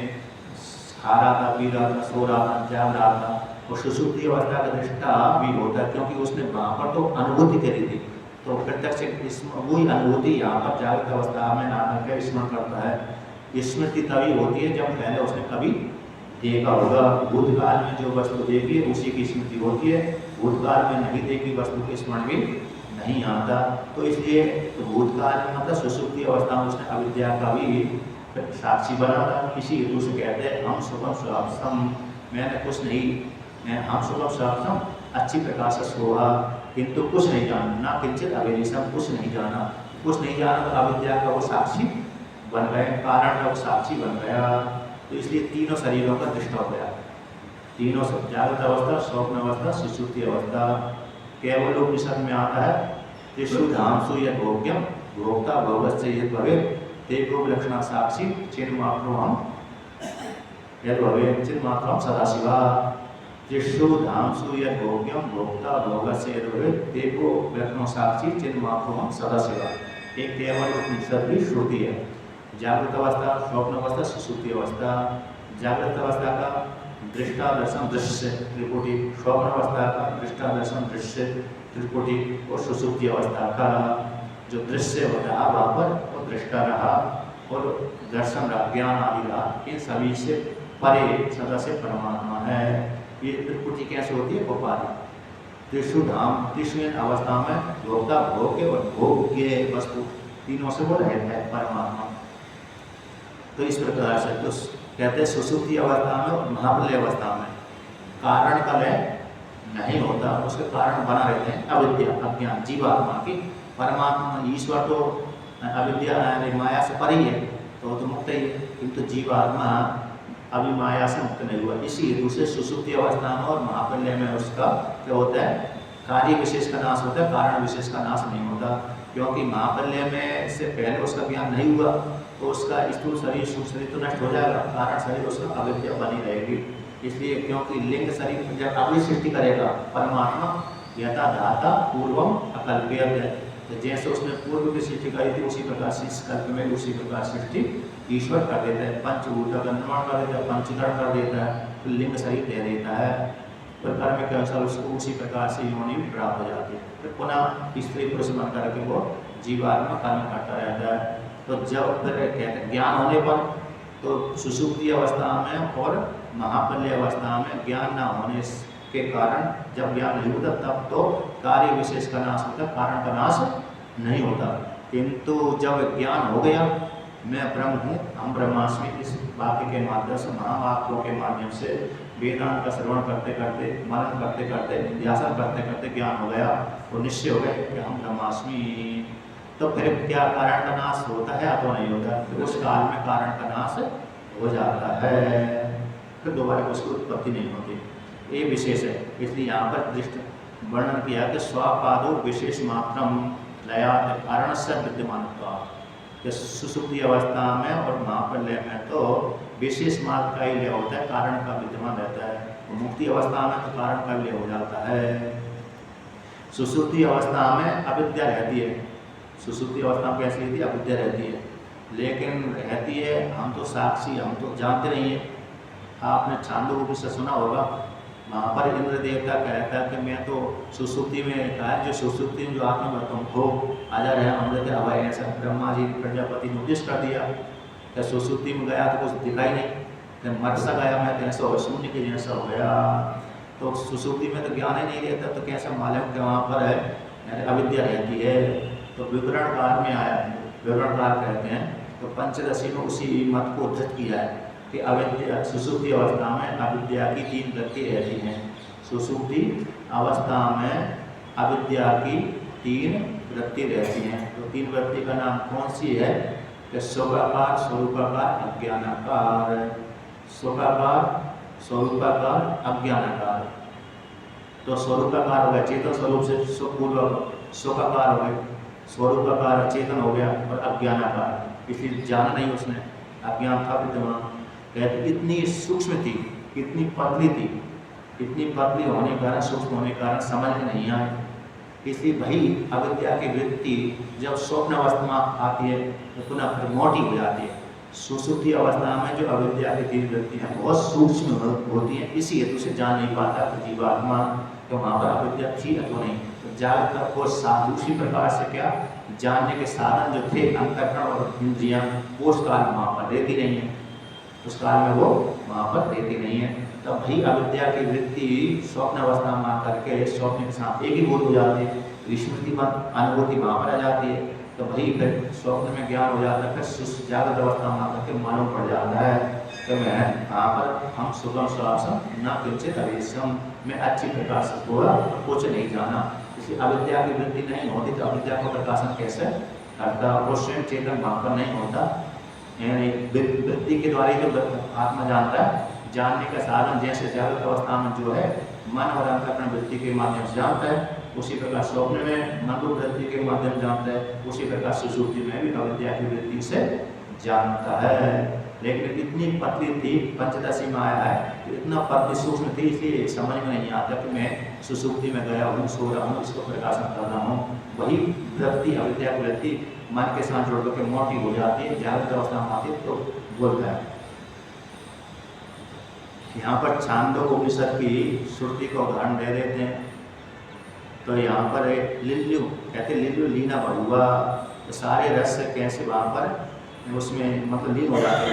खा रहा था, पी रहा था, सो रहा था, जाग रहा था। और सुसुप्ति अवस्था का दृष्टा भी होता है, क्योंकि उसने वहाँ पर तो अनुभूति करी थी, तो प्रत्यक्ष वही अनुभूति यहाँ पर जागृत अवस्था में नाटक का स्मरण करता है। स्मृति तभी होती है जब पहले उसने कभी देखा होगा। भूतकाल में जो वस्तु देखी है उसी की स्मृति होती है, भूतकाल में नहीं देखी वस्तु के स्मरण भी नहीं आता। तो इसलिए तो भूतकाल में मतलब सुसुप्ति अवस्था में उसने अविद्या का भी साक्षी बना था। इसी हेतु से कहते हैं हम सुखम स्वापसम, मैंने कुछ नहीं, हम सुखम स्वापसम अच्छी प्रकार से सोहा किंतु कुछ नहीं जाना, ना किंचित अवेदिशम, कुछ नहीं जाना। कुछ नहीं जाना तो अविद्या का वो साक्षी बन गए, कारण का वो साक्षी बन गया। तो इसलिए तीनों शरीरों का दृष्टा हो गया, तीनों जागृत अवस्था, स्वप्न अवस्था, सुसुप्ति अवस्था। केवल उपनिषद में आता है त्रिषु धामसु यद् भोग्यम भोक्ता भोगस्य यद् भवेत् तेको विलक्षणा साक्षी चिन्मात्रो हम यद् भवेत् चिन्मात्रो सदाशिवा। त्रिषु धामसु यद् भोग्यम भोक्ता भोगस्य यद् भवेत् तेको विलक्षणा साक्षी चिन्मात्रो हम सदाशिवा। एक केवल उपनिषद की श्रुति है। जागृत अवस्था, स्वप्न अवस्था, सुसुप्ति अवस्था। जागृत अवस्था का दृष्टा दर्शन दृश्य त्रिपुटी, स्वप्न अवस्था का दृष्टा दर्शन दृश्य त्रिपुटी, और सुसुप्ति अवस्था का जो दृश्य होता है वहाँ पर वो दृष्टा रहा और दर्शन रहा, ज्ञान आदि रहा। इन सभी से परे सदा से परमात्मा है। ये त्रिपुटी कैसे होती है? उपाधि। त्रिषु धाम, त्रिषु अवस्था में भोक्ता भोग्य और भोग्य वस्तु तीनों से वो रहता है परमात्मा। तो इस प्रकार से तो कहते हैं सुसुप्ति अवस्था में और महाप्रलय अवस्था में कारण का लय नहीं होता, उसके कारण बना रहते हैं अविद्या, अज्ञान जीवात्मा की। परमात्मा ईश्वर तो अविद्या माया से परे है, तो मुक्त ही है, किंतु जीवात्मा अभी माया से मुक्त नहीं हुआ। इसी हेतु से सुसुप्ति अवस्था में और महाप्रलय में उसका क्या होता है? कार्य विशेष का नाश होता है, कारण विशेष का नाश नहीं होता। क्योंकि महाप्रलय में से पहले उसका ज्ञान नहीं हुआ तो उसका स्थूल शरीर सूक्ष्म शरीर तो नष्ट हो जाएगा, कारण शरीर उसका अविद्या बनी रहेगी। इसलिए क्योंकि लिंग शरीर जब अगली सृष्टि करेगा परमात्मा यथा धाता पूर्वम अकल्प्यते, तो जैसे उसने पूर्व की सृष्टि करी थी उसी प्रकार से इस कल्प में उसी प्रकार सृष्टि ईश्वर कर देता है। पंचभूत का निर्माण कर देता है, पंचकर्म कर देता है, फिर लिंग शरीर दे देता है, फिर कर्म के अनुसार उसको उसी प्रकार से योनि प्राप्त हो जाती है। फिर पुनः स्त्री पुरुष मन करके वो जीवात्मा कर्म करता रहता है। तो जब कहते हैं ज्ञान होने पर तो सुषुप्ति अवस्था में और महाप्रलय अवस्था में ज्ञान न होने के कारण जब ज्ञान नहीं होता तब तो कार्य विशेष का नाश होता, कारण का नाश नहीं होता। किंतु जब ज्ञान हो गया मैं ब्रह्म हूँ, हम ब्रह्मास्मि, इस वाक्य के माध्यम से महावाक्यों के माध्यम से वेदांत का श्रवण करते करते मनन करते करते निध्यासन करते करते ज्ञान हो गया तो निश्चय हो गया कि हम ब्रह्मास्मि। तो फिर क्या कारण का नाश होता है अथवा नहीं होता? फिर उस काल में कारण का नाश हो जाता है, फिर दोबारा उसकी उत्पत्ति नहीं होती। ये विशेष है, इसलिए यहाँ पर दृष्ट वर्णन किया कि स्वापादो विशेष मात्रम लयात कारण से विद्यमानत्वा। सुसुप्ति अवस्था में और महाप्रलय में तो विशेष मात्र का ही लय होता है, कारण का विद्यमान रहता है। मुक्ति अवस्था में तो कारण का लय हो जाता है। सुसुप्ति अवस्था में अविद्या रहती है, सुसुप्ति अवस्था में कैसी रहती है? अविद्या रहती है, लेकिन रहती है, हम तो साक्षी, हम तो जानते नहीं है। आपने छांदोग्य से सुना होगा, वहाँ पर इंद्र देवता कहता है कि मैं तो सुसुप्ति में कहा है, जो सुसुप्ति में जो आत्मा में तुम हो आजा रहे अमृत हवाई, ऐसा ब्रह्मा जी प्रजापति ने उपदेश कर दिया कि सुसुप्ति में गया तो कुछ दिखाई नहीं, फिर मरसा गया मैं कैसा हो, शून्य के जैसा हो गया। तो सुसुप्ति में तो ज्ञान ही नहीं रहता, तो कैसा मालूम कि वहाँ पर है अविद्या रहती है। तो विवरण काल में आया, विवरण काल कहते हैं, तो पंचदशी में उसी मत को उद्धृत किया है कि अविद्या सुसुप्ति अवस्था में अविद्या की 3 वृत्ति रहती हैं। सुसुप्ति अवस्था में अविद्या की 3 वृत्ति रहती हैं। तो 3 वृत्ति का नाम कौन सी है? कि स्वगाकार, स्वरूपाकार, अज्ञानाकार। स्वगाकार, स्वरूपाकार, अज्ञानाकार। तो स्वरूपाकार हो गया चेतन स्वरूप से स्वपूर्वक, स्वगाकार हो गए, स्वरूपाकार चेतन हो गया, और अज्ञानाकार इसलिए जाना नहीं उसने, अज्ञान था विद्यमान। कहते इतनी सूक्ष्म थी, इतनी पतली थी, इतनी पतली होने के कारण, सूक्ष्म होने के कारण समझ में नहीं आए। इसलिए भाई अविद्या की वृत्ति जब स्वप्न अवस्था में आती है तो पुनः फिर मोटी हो जाती है। सुसुप्ति अवस्था में जो अविद्या की 3 वृत्तियाँ बहुत सूक्ष्म होती हैं, इसी हेतु से जान नहीं पाता कि जीवात्मा तो वहाँ पर अविद्या थी अथवा नहीं। तो जागृत को दूसरी प्रकार से क्या जानने के साधन जो थे अंतःकरण और इंद्रियाँ, वो उस काल में वहाँ पर रहती नहीं है, उस काल में वो वहाँ पर रहती नहीं है। तो भाई अविद्या की वृत्ति स्वप्न अवस्था में आकर के स्वप्न के साथ एक ही बोध हो जाती है, विस्मृति मत अनुभूति वहाँ पर आ जाती है। तो भाई फिर स्वप्न में ज्ञान हो जाता है, फिर जागृत अवस्था में आकर के मालूम पड़ जाता है कि मैं यहाँ पर हम सुगम स्वासम न किंचित अवेशम, मैं अच्छी प्रकार से बोला तो कुछ नहीं जाना। इसलिए अविद्या की वृत्ति नहीं होती तो अविद्या का प्रकाशन कैसे करता? वो स्वयं चेतन वहाँ पर नहीं होता, यानी वृत्ति के द्वारा ही तो आत्मा जानता है। जानने का साधन जैसे जागृत अवस्था में जो है मन और अंतःकरण वृत्ति के माध्यम से जानता है, उसी प्रकार स्वप्न में मन वृत्ति के माध्यम से जानता है, उसी प्रकार सुषुप्ति में भी अविद्या की वृत्ति से जानता है। लेकिन इतनी पतली थी, पंचदशी में आया है, तो इतना पतली सूक्ष्म थी, इसलिए समझ में नहीं आता कि मैं सुषुप्ति में गया हूँ, सो रहा हूँ, इसको प्रकाशन कर रहा हूँ। वही वृत्ति अविद्या की वृत्ति मन के साथ जोड़ करके मोटी हो जाती है, जागृत अवस्था में आती है तो बोलता है। यहाँ पर छांदोग्य उपनिषद की श्रुति को उदाहरण दे देते हैं। तो यहाँ पर लिल्लु कहते लिल्लु लीना बहुआ, तो सारे रस कैसे वहाँ पर उसमें मतलब लीन हो जाते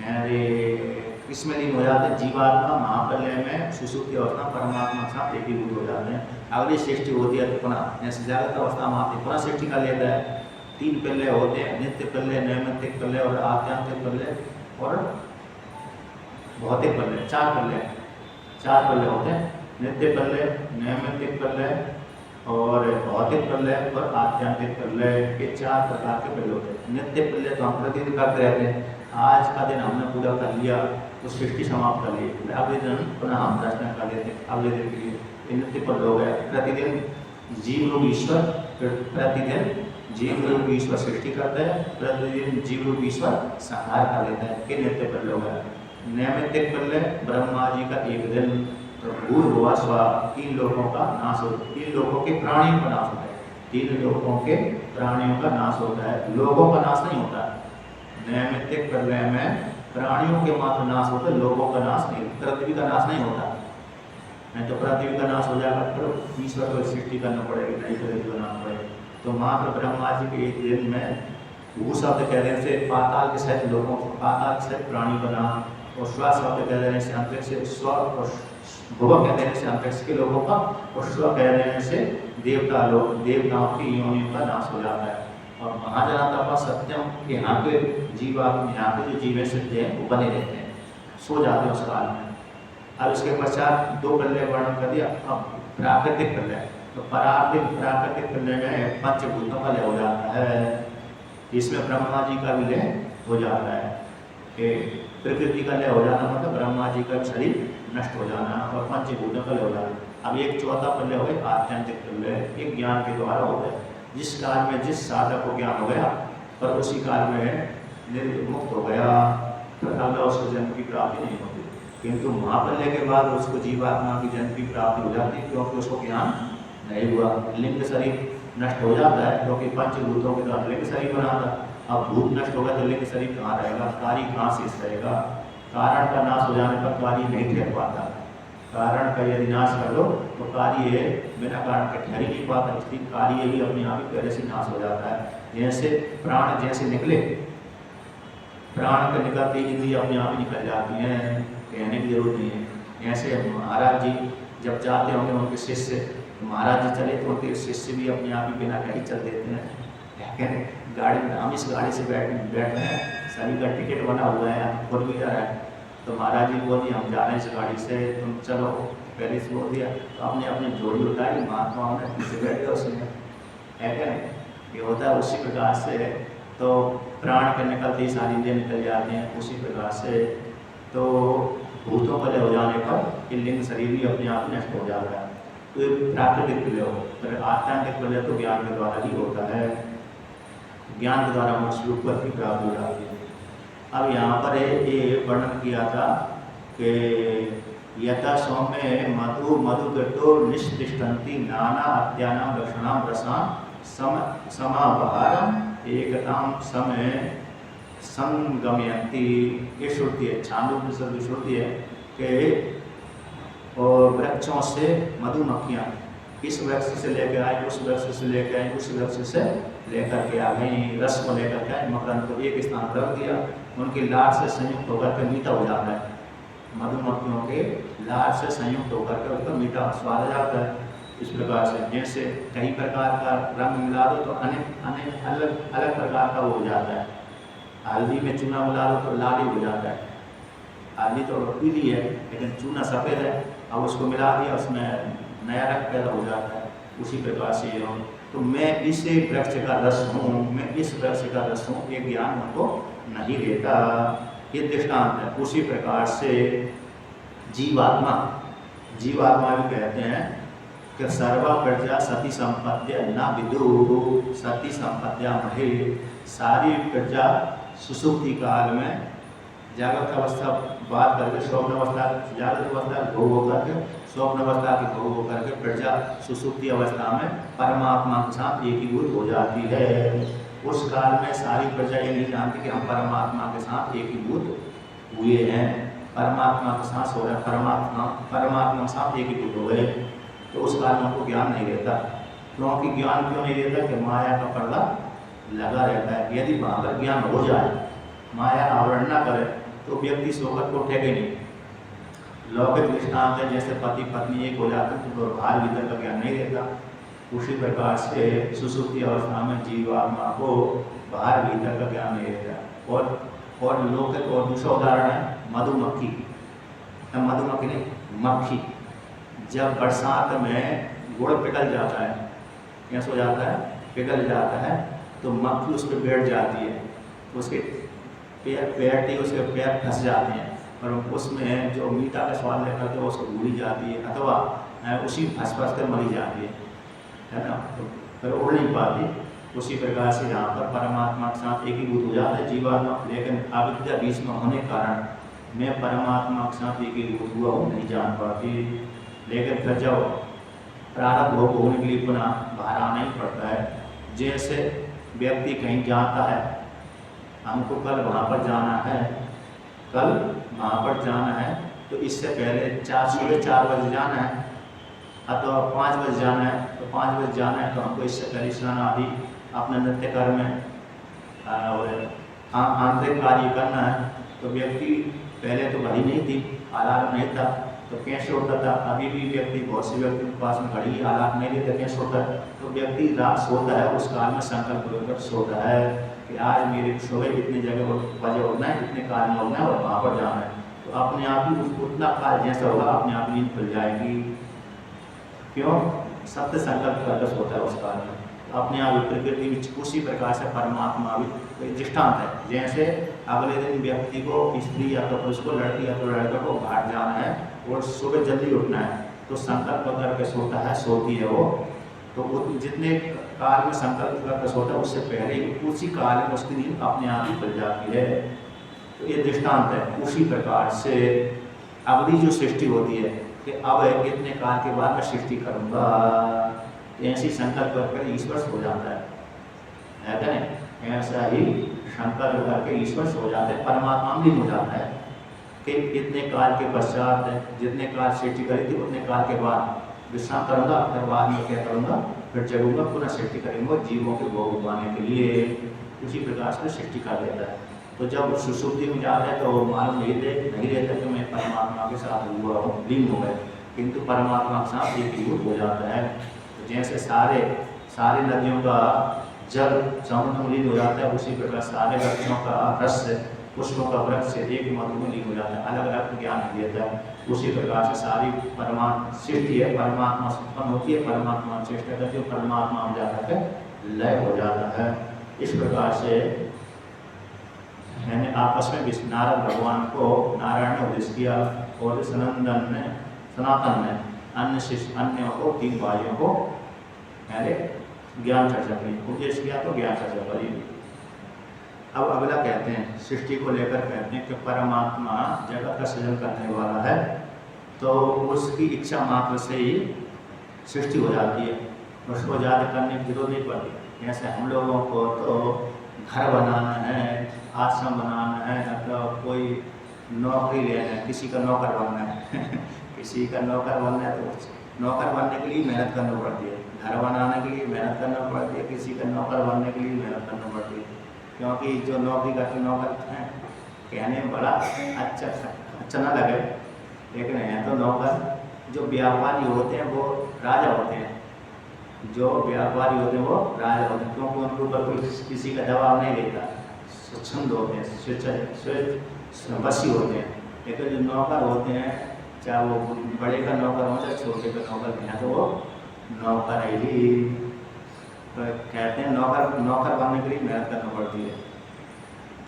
हैं, किसमें लीन हो जाते हैं? जीवात्मा महाप्रलय में सुसुप्ति अवस्था परमात्मा के साथ एकीभूत हो जाते हैं। अगली सृष्टि होती है तो पुनः जैसे जागृत अवस्था में आती है पुनः सृष्टि का लेता है। 3 प्रलय होते हैं, नित्य प्रलय, नैमित्तिक प्रलय और आत्यांतिक प्रलय और भौतिक प्रलय। 4 प्रलय होते हैं, नित्य प्रलय, नैमित्तिक प्रलय और भौतिक प्रलय और आत्यांतिक प्रलय, के 4 प्रकार के प्रलय होते हैं। नित्य प्रलय तो हम प्रतिदिन करते रहते हैं, आज का दिन हमने पूरा कर लिया तो सृष्टि समाप्त कर ली, अगले दिन पुनः हम दर्शन कर लेते हैं अगले दिन के लिए, नित्य प्रलय हो गया। प्रतिदिन जीव रूप ईश्वर, प्रतिदिन जीव रूप ईश्वर सृष्टि करता है, प्रतिदिन जीव रूप ईश्वर संहार कर लेता है, कि नित्य प्रलय हो गया। नैमित्तिक प्रलय ब्रह्मा जी का 1 दिन, तो भूर्भुवः स्वः, 3 लोकों का नाश हो, 3 लोकों के प्राणियों का नाश होता है, 3 लोकों के प्राणियों का नाश होता है, लोगों का नाश नहीं होता। नैमित्तिक प्रलय में प्राणियों के मात्र नाश होता है, लोगों का नाश नहीं, पृथ्वी का नाश नहीं होता। नहीं तो पृथ्वी का नाश हो जाएगा तो ईश्वर को सृष्टि करना पड़ेगी, नहीं पृथ्वी बनाना पड़ेगा। तो मात्र ब्रह्मा जी के एक दिन में भू शब्द कह देने से पाताल के सहित लोगों, पाताल के सहित प्राणी बना, और स्व शब्द कह देने से अंतरिक्ष से स्व, और भुव कह देने से अंतरिक्ष के लोगों का, और स्व कह देने से देवता लोग, देवताओं की योनियों का नाश हो जाता है। और महाजनाता सत्यम के यहाँ के जीवात्मा, यहाँ के जो जीव सिद्ध हैं वो बने रहते हैं, सो जाते हैं उस काल में। अब इसके पश्चात 2 प्रलय वर्णन कर दिया। अब प्राकृतिक प्रलय, तो प्राकृतिक प्रलय में पंचभूतों का लय हो जाता है, इसमें ब्रह्मा जी का भी लय हो जाता है। कि प्रकृति का लय हो जाना मतलब ब्रह्मा जी का शरीर नष्ट हो जाना, और पंचभूतों का लय हो जाना। अब एक चौथा प्रलय हो गया आत्यंतिक प्रलय, एक ज्ञान के द्वारा हो गया। जिस काल में जिस साधक को ज्ञान हो गया पर उसी काल में मुक्त हो गया, तो अगला उसको जन्म की प्राप्ति नहीं होती। किंतु महाप्रलय के बाद उसको जीवात्मा की जन्म की प्राप्ति हो जाती है, क्योंकि उसको ज्ञान नहीं हुआ। लिंग शरीर नष्ट हो जाता है, क्योंकि पंचभूतों के द्वारा लिंग शरीर बना था। अब भूत नष्ट होगा तो लिंग शरीर कहाँ रहेगा, कार्य कहाँ शेष रहेगा। कारण का नाश हो जाने पर कार्य नहीं ठहर पाता। कारण का यदि नाश कर दो तो कार्य बिना कारण के ठहर ही नहीं पाता, इसलिए कार्य भी अपने आप ही पहले से नाश हो जाता है। जैसे प्राण जैसे निकले, प्राण के निकलते ही इंद्रियाँ अपने आप ही निकल जाती हैं, कहने की जरूरत नहीं है। ऐसे महाराज जी जब जाते होंगे उनके शिष्य, महाराज जी चले तो उनके शिष्य भी अपने आप ही बिना कहीं चल देते हैं। लेकिन गाड़ी में हम इस गाड़ी से बैठ रहे हैं, सभी का टिकट बना हुआ है, 4 व्हीलर है, तो महाराज जी बोल दिए हम जा रहे हैं इस गाड़ी से, तुम चलो। पहले से बोल दिया तो अपने अपने जोड़ी उठाई, महात्माओं ने पीछे बैठ गया उसमें, है क्या नहीं? ये होता है उसी प्रकार से। तो प्राण के निकलते ही सारी इंद्रियाँ निकल जाती हैं, उसी प्रकार से। तो भूतों का लय हो जाने पर ये लिंग शरीर भी अपने आप नष्ट हो जाता है। तो ये प्राकृतिक प्रलय हो, तो आत्यांतिक प्रलय तो ज्ञान के द्वारा ही होता है। ज्ञान के द्वारा मोक्ष रूप की प्राप्ति हो जाती है। अब यहाँ पर ये वर्णन किया था कि यथा सौम्य मधु मधुगतो निष्तिष्ठन्ति नाना अत्यानाम लक्षणाम रसाम समापहारम एकताम समय संगमयन्ति। ये श्रुति है, छांदोग्योपनिषद की श्रुति है कि और वृक्षों से मधुमक्खियाँ इस वृक्ष से लेकर आए, उस वृक्ष से लेकर आए, उस वृक्ष से लेकर के आ गई, रस को लेकर के आए, मकरंद को एक स्थान पर रख दिया, उनकी लार से संयुक्त होकर के मीठा हो जाता है। मधुमक्खियों के लार से संयुक्त होकर के उसका मीठा स्वाद आ जाता है। इस प्रकार से जैसे कई प्रकार का रंग मिला दो तो अनेक अलग अलग प्रकार का वो हो जाता है। हल्दी में चूना मिला दो तो लाल ही हो जाता है। हल्दी तो पीली है लेकिन चूना सफ़ेद है, अब उसको मिला दिया उसमें नया रंग पैदा हो जाता है। उसी प्रकार से ये हूँ, तो मैं इस वृक्ष का रस हूँ, मैं इस वृक्ष का रस हूँ, ये ज्ञान हमको नहीं देता। ये दृष्टांत है। उसी प्रकार से जीवात्मा भी कहते हैं कि सर्वा प्रजा सती संपत्तिया न विदु सती संपत्तिया महे। सारी प्रजा सुसुप्ति काल में जागृत अवस्था बात करके स्वप्न अवस्था, जागृत अवस्था भोग होकर के स्वप्न अवस्था की भोग होकर के प्रजा सुसुप्ति अवस्था में परमात्मा के साथ एकीभूत हो जाती है। उस काल में सारी प्रजा ये नहीं जानती कि हम परमात्मा के साथ एकीभूत हुए हैं, परमात्मा के साथ हो रहे, परमात्मा के साथ एकीभूत हो गए। तो उस काल में उनको ज्ञान नहीं रहता। क्योंकि ज्ञान क्यों नहीं रहता कि माया का पर्दा लगा रहता है। यदि वहाँ पर ज्ञान हो जाए, माया आवरण न करे, तो व्यक्ति सोकर को उठेगा नहीं। लौकिक दृष्टांत है, जैसे पति पत्नी एक हो जाते हैं तो बाहर भीतर का ज्ञान नहीं रहता। उसी प्रकार से सुसुप्ति अवस्था में जीवात्मा को बाहर भीतर का ज्ञान नहीं रहता। और लौकिक और दूसरा उदाहरण है मधुमक्खी। मधुमक्खी नहीं, मक्खी। जब बरसात में गुड़ पिघल जाता है, कैसे हो जाता है, पिघल जाता है, तो मक्खी उस पर बैठ जाती है, उसके पैर उसके पैर फंस जाते हैं और उसमें जो मीठा का स्वाद लेकर के उसको भूली जाती है, अथवा उसी फंस कर मरी जाती है ना, तो फिर उड़ नहीं पाती। उसी प्रकार से यहाँ पर परमात्मा के साथ एकीभूत हो जाता है जीवात्मा। लेकिन अविद्या बीच में होने के कारण मैं परमात्मा के साथ एकीभूत हुआ हूँ नहीं जान पाती। लेकिन फिर जब प्रारब्ध भोग होने के लिए पुनः बाहर आना ही पड़ता है। जैसे व्यक्ति कहीं जाता है, हमको कल वहाँ पर जाना है, कल वहाँ पर जाना है, तो इससे पहले सुबह 4 बजे जाना है अथवा 5 बजे जाना है, तो 5 बजे जाना है तो हमको इससे पहले स्नान आदि अपने नित्य कर्म और आंतरिक कार्य करना है। तो व्यक्ति पहले तो घड़ी नहीं थी, अलार्म नहीं था, तो कैसे होता था? अभी भी व्यक्ति, बहुत से व्यक्ति के पास में घड़ी अलार्म नहीं देते, कैसे होता है? तो व्यक्ति रात सोता है, उस काल में संकल्प लेकर सोता है कि आज मेरे सुबह इतनी जगह बजे उठना है, इतने काल में उठना है और वहाँ पर जाना है। तो अपने आप ही उतना काल जैसा होगा अपने आप नींद खुल जाएगी। क्यों? सत्य संकल्प करके सोता है उस काल में। अपने आप प्रकृति में उसी प्रकार से परमात्मा भी दृष्टांत है। जैसे अगले दिन व्यक्ति को, स्त्री या तो पुरुष को, लड़की या तो लड़का को बाहर जाना है और सुबह जल्दी उठना है, तो संकल्प करके सोता है, सोती है वो। तो वो जितने काल में संकल्प करके सोता है उससे पहले ही उसी काल में उसकी नींद अपने आप ही खुल जाती है। तो ये दृष्टांत है। उसी प्रकार से अगली जो सृष्टि होती है कि अब इतने काल के बाद मैं सृष्टि करूँगा, ऐसी संकल्प करके ईश्वर हो जाता है क्या नहीं? ऐसा ही संकल्प करके ईश्वर हो जाता है, परमात्मा भी हो जाता है कि इतने काल के पश्चात, जितने काल सृष्टि करी थी उतने काल के बाद विश्राम करूँगा, फिर बाद में क्या करूँगा? फिर जगूंगा, पुनः सृष्टि करेंगे जीवों के भोग पाने के लिए। उसी प्रकार से सृष्टि कर देता है। तो जब सुसुप्ति में जाते हैं तो मालूम नहीं रहता कि मैं परमात्मा के साथ हुआ हूँ, लीन हो गए, किंतु परमात्मा के साथ एक हो जाता है। तो जैसे सारी नदियों का जल समुद्र में लीन हो जाता है, उसी प्रकार सारे वृक्षों का रस, पुष्पों का वृक्ष एक मधु में लीन हो जाता है, अलग अलग ज्ञान देता है। उसी प्रकार से सारी परमात्मा सृष्टि है, परमात्मा से उत्पन्न होती है, परमात्मा चेष्टा करती है, परमात्मा में जाकर के लय हो जाता है। इस प्रकार से मैंने आपस में नारद भगवान को नारायण ने उपदेश किया और सनातन ने अन्य को, 3 भाइयों को मैंने ज्ञान चर्चा की, उपदेश किया तो ज्ञान चर्चा करी। अब अगला कहते हैं, सृष्टि को लेकर कहते हैं कि परमात्मा जगत का सृजन करने वाला है, तो उसकी इच्छा मात्र से ही सृष्टि हो जाती है, उसको ज़्यादा करने की जरूरत नहीं पड़ती। जैसे हम लोगों को तो घर बनाना है, आश्रम बनाना है, मतलब कोई नौकरी लेना है, किसी का नौकर बनना है किसी का नौकर बनना है तो नौकर बनने के लिए मेहनत करनी पड़ती है, घर बनाने के लिए मेहनत करना पड़ती है, किसी का नौकर बनने के लिए मेहनत करना पड़ती है। क्योंकि जो नौकरी करते नौकर हैं, कहने में बड़ा अच्छा ना लगे, लेकिन है तो नौकर। जो व्यापारी होते हैं वो राजा होते हैं, जो व्यापारी होते हैं वो राजा होते हैं, क्योंकि उनके ऊपर कोई किसी का दबाव नहीं रहता, स्वच्छंद होते हैं, बसी होते हैं। लेकिन जो नौकर होते हैं, चाहे वो बड़े का नौकर हो चाहे छोटे का नौकर हैं, तो वो नौकर ही। तो कहते हैं नौकर बनने के लिए मेहनत करना पड़ती है।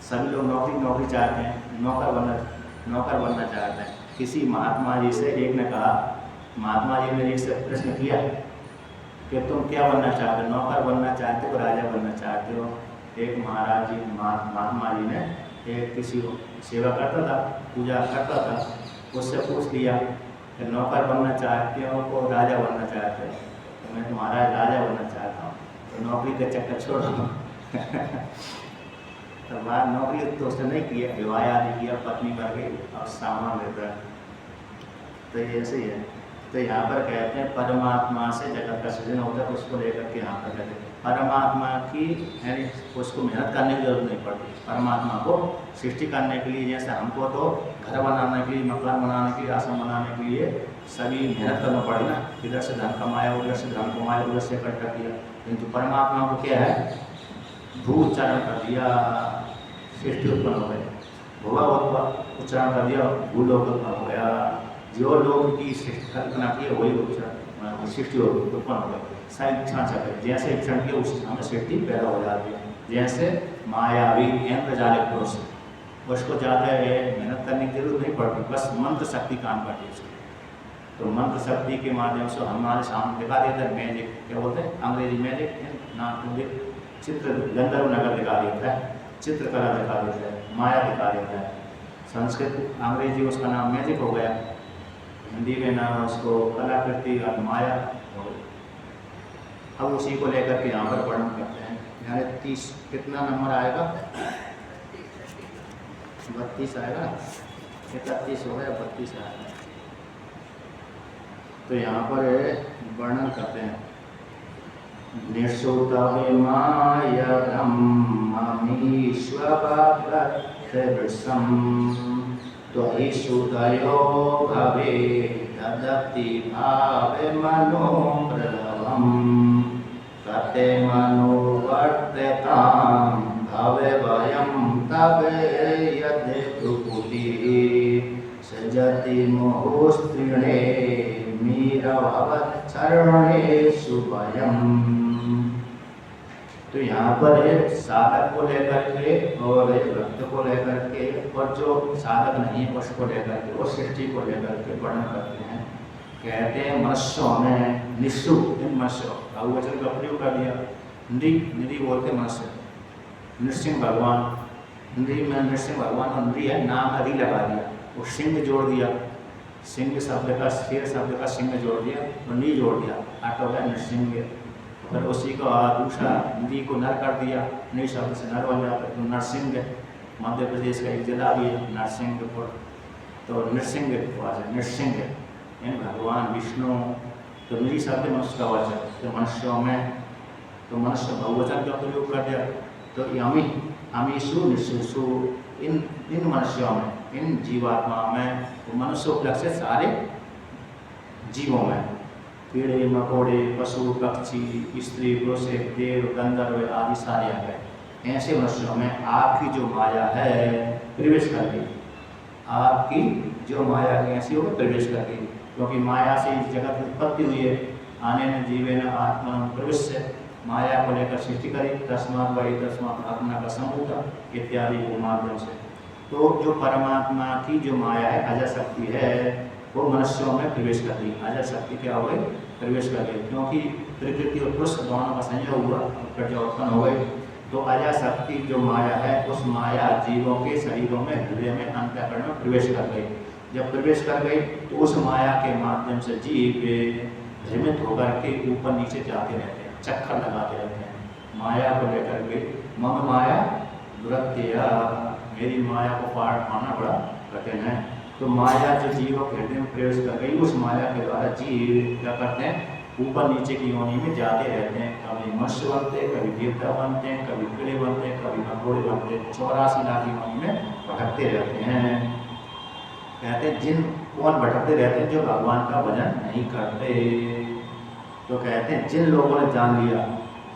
सभी लोग नौकरी चाहते हैं, नौकर बनना चाहते हैं। किसी महात्मा जी से एक ने कहा, महात्मा जी ने एक से प्रश्न किया कि तुम क्या बनना चाहते हो, नौकर बनना चाहते हो, राजा बनना चाहते हो? एक महाराज जी, महात्मा जी ने एक किसी को सेवा करता था, पूजा करता था, उससे पूछ लिया कि नौकर बनना चाहते हो को राजा बनना चाहते हो? तो मैं तुम्हारा राजा बनना चाहता हूँ, तो नौकरी का चक्कर छोड़ दो तो बात नौकरी तो उसने नहीं किया, विवाह आदि किया, पत्नी करके और सामान लेता है। तो ये ऐसे ही है। तो यहाँ पर कहते हैं परमात्मा से जगत का सृजन होता है, उसको लेकर के यहाँ पर कहते हैं परमात्मा की, यानी उसको मेहनत करने की जरूरत नहीं पड़ती। परमात्मा को सृष्टि करने के लिए, जैसे हमको तो घर बनाने के लिए, मकान बनाने के लिए, आश्रम बनाने के लिए सभी मेहनत करना पड़े ना, इधर से धन कमाया, उधर से धन कमाया, उधर से इकट्ठा किया। किंतु परमात्मा को क्या है, भू उच्चारण कर दिया, सृष्टि उत्पन्न हो गई, भुवा उच्चारण कर दिया, भूलोक उत्पन्न हो गया। जो लोग की कल्पना की है वही सृष्टि उत्पन्न हो गई। इच्छा चक्र जैसे क्षण की उस हमें सृष्टि पैदा हो जाती है। जैसे मायावी इंद्रजालिक पुरुष, उसको ज़्यादा मेहनत करने की जरूरत नहीं पड़ती, बस मंत्र शक्ति काम करती है उसकी। तो मंत्र शक्ति के माध्यम से हमारे सामने दिखा देता है मैजिक, क्या बोलते हैं अंग्रेजी मैजिक, नाम चित्र, गंधर्व नगर दिखा देता है, चित्रकला दिखा देता है, माया दिखा देता है। संस्कृत अंग्रेजी उसका नाम मैजिक हो गया। हिंदी में ना उसको कलाकृति और माया हो। अब उसी को लेकर के यहाँ पर वर्णन करते हैं। यहाँ 30 कितना नंबर आएगा? 32 आएगा ना, 31 हो गया, 32 आएगा। तो यहाँ पर वर्णन करते हैं, निःसुतविमाय ब्रह्ममीश्वरवृषं त्वयि सुतयो भवे ददति भावे मनो प्रलभम् तते मनोवर्त्यतां भवे वयं तवे यदि प्रकृतिः सजति मोहस्त्रिणे मीरभवच्चरणेषु वयम्। तो यहाँ पर एक साधक को लेकर के और एक भक्त को लेकर के, और जो साधक नहीं है उसको लेकर के, वो सृष्टि को लेकर के वर्णन करते हैं। कहते हैं मनुष्यों में निस्सु, इन मनुष्यों बहुवचन का प्रयोग कर दिया। निधि बोलते मनुष्य, नृसिंह भगवान, हिंदी में नृसिंह भगवान और नृ है, नाम अधि लगा दिया, वो सिंह जोड़ दिया, सिंह शब्द का, शेर शब्द का सिंह जोड़ दिया और नी जोड़ दिया, आठ हो गया नृसिंह। फिर उसी को दूसरा नदी को नर कर दिया, नई शब्द से नर बन जाता है, तो नरसिंह। मध्य प्रदेश का एक जिला भी है नरसिंहपुर, तो नृसिंह इन भगवान विष्णु। तो नृ शब्द मनुष्य का वचन, तो मनुष्यों में तो मनुष्य बहुवचन का प्रयोग कर दिया। तो यमी अमीसु निशु, इन मनुष्यों में, इन जीवात्मा में, तो मनुष्य उपलक्ष्य सारे जीवों में, कीड़े मकोड़े, पशु पक्षी, स्त्री पुरुष, देव गंधर्व आदि सारे आ गए। ऐसे मनुष्यों में आपकी जो माया है प्रवेश कर गई, आपकी जो माया है ऐसी होगी प्रवेश कर गई, क्योंकि माया से इस जगत की उत्पत्ति हुई है। आने न जीवे न आत्मा प्रवेश से माया को लेकर सृष्टि करी, तस्मात् वही तस्मात् आत्मा का संभूत इत्यादि के माध्यम से। तो जो परमात्मा की जो माया है, अजर शक्ति है, वो मनुष्यों में प्रवेश कर गई। अजर शक्ति क्या हो गई? प्रवेश कर गई, क्योंकि प्रकृति और पुरुष दोनों का संयोग हुआ, प्रजा उत्पन्न हो गई। तो अजर शक्ति जो माया है, उस माया जीवों के शरीरों में, हृदय में, अंतःकरण में प्रवेश कर गई। जब प्रवेश कर गई तो उस माया के माध्यम से जीव भ्रमित होकर के ऊपर नीचे जाते रहते हैं, चक्कर लगाते रहते हैं माया को लेकर के। मम माया दुरत्या, मेरी माया को पार पाना बड़ा कठिन है। तो माया जो जीवों के हृदय में प्रवेश कर गई, उस माया के द्वारा जीव क्या करते हैं? ऊपर नीचे की योनि में जाते रहते हैं। कभी मनुष्य बनते हैं, कभी देवता बनते हैं, कभी कीड़े बनते हैं, कभी मकोड़े बनते हैं, 84 लाख योनि में भटकते रहते हैं। कहते हैं जिन कौन भटकते रहते हैं? जो भगवान का भजन नहीं करते। तो कहते हैं जिन लोगों ने जान लिया,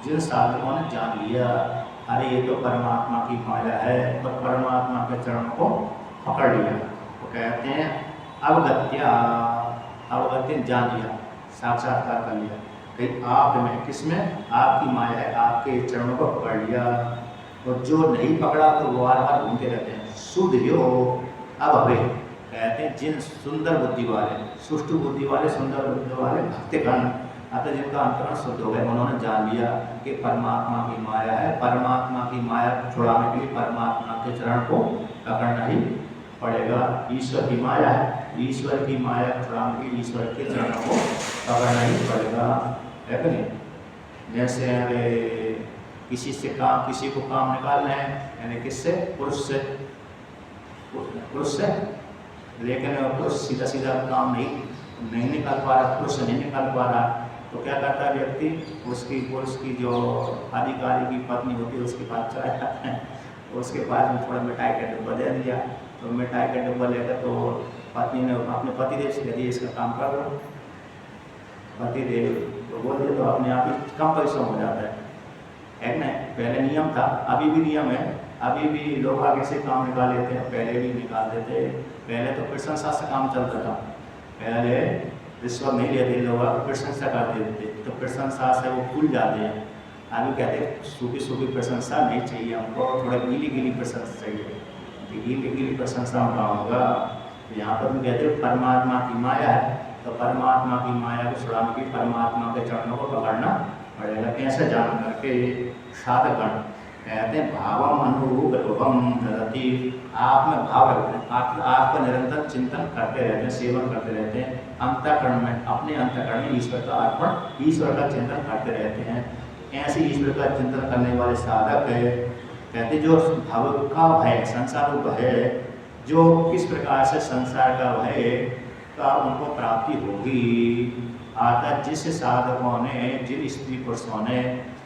जिन साधकों ने जान लिया, अरे ये तो परमात्मा की माया है, और परमात्मा के चरण को पकड़ लिया, तो कहते हैं अवगत्या, जान लिया, साक्षात्कार कर लिया। कहीं आप में, किसमें? आपकी माया है, आपके चरणों को पकड़ लिया। और जो नहीं पकड़ा तो वो बार बार घूमते रहते हैं। सुधरियो अब हवे, कहते हैं जिन सुंदर बुद्धि वाले, सुष्टु बुद्धि वाले, सुंदर बुद्धि वाले भक्तगण, अतः जिनका अंतरण शुद्ध हो गया, उन्होंने जान लिया कि परमात्मा की माया है। परमात्मा की माया को छुड़ाने के लिए परमात्मा के चरण को पकड़ना ही पड़ेगा। ईश्वर की माया है, ईश्वर की माया को छुड़ाने के लिए ईश्वर के चरणों को पकड़ना ही पड़ेगा, है कि नहीं? जैसे किसी को काम निकालना है, यानी किससे? पुरुष से, लेकिन पुरुष सीधा सीधा काम नहीं निकाल पा रहा, पुरुष नहीं निकाल पा रहा, तो क्या करता है व्यक्ति? पुरुष की जो अधिकारी की पत्नी होती है उसके पास चला जाता है, उसके पास में थोड़ा मिठाई का डब्बा दे दिया, तो मिठाई का डब्बा लेकर तो पत्नी ने अपने पतिदेव से कह दिया इसका काम कर लो। पतिदेव तो बोल दिया, तो अपने आप ही कम परिश्रम हो जाता है ना? पहले नियम था, अभी भी नियम है, अभी भी लोग आगे से काम निकाल लेते हैं, पहले भी निकाल देते। पहले तो प्रशंसा से काम चलता था, पहले रिश्वत नहीं लेते लोग, प्रशंसा कर देते, तो प्रशंसा से वो भूल जाते हैं। अभी कहते हैं सूखी प्रशंसा नहीं चाहिए हमको, थोड़ा गीली प्रशंसा चाहिए, गीली प्रशंसा का होगा। तो यहाँ पर भी कहते हैं परमात्मा की माया है, तो परमात्मा की माया को छुड़ाने की परमात्मा के चरणों को पकड़ना पड़ेगा। कैसे जान करके? साधकगण कहते हैं भावम अनुरूपम ददति, आप में भाव रखते हैं, आप का निरंतर चिंतन करते रहते हैं, सेवन करते रहते हैं। अंतःकरण में, अपने अंतःकरण में ईश्वर का अर्पण, ईश्वर का चिंतन करते रहते हैं। ऐसे ईश्वर का चिंतन करने वाले साधक है, कहते जो भव का भय, संसार भय, जो किस प्रकार से संसार का भय का उनको प्राप्ति होगी, अर्थात जिस साधकों ने, जिन स्त्री पुरुषों ने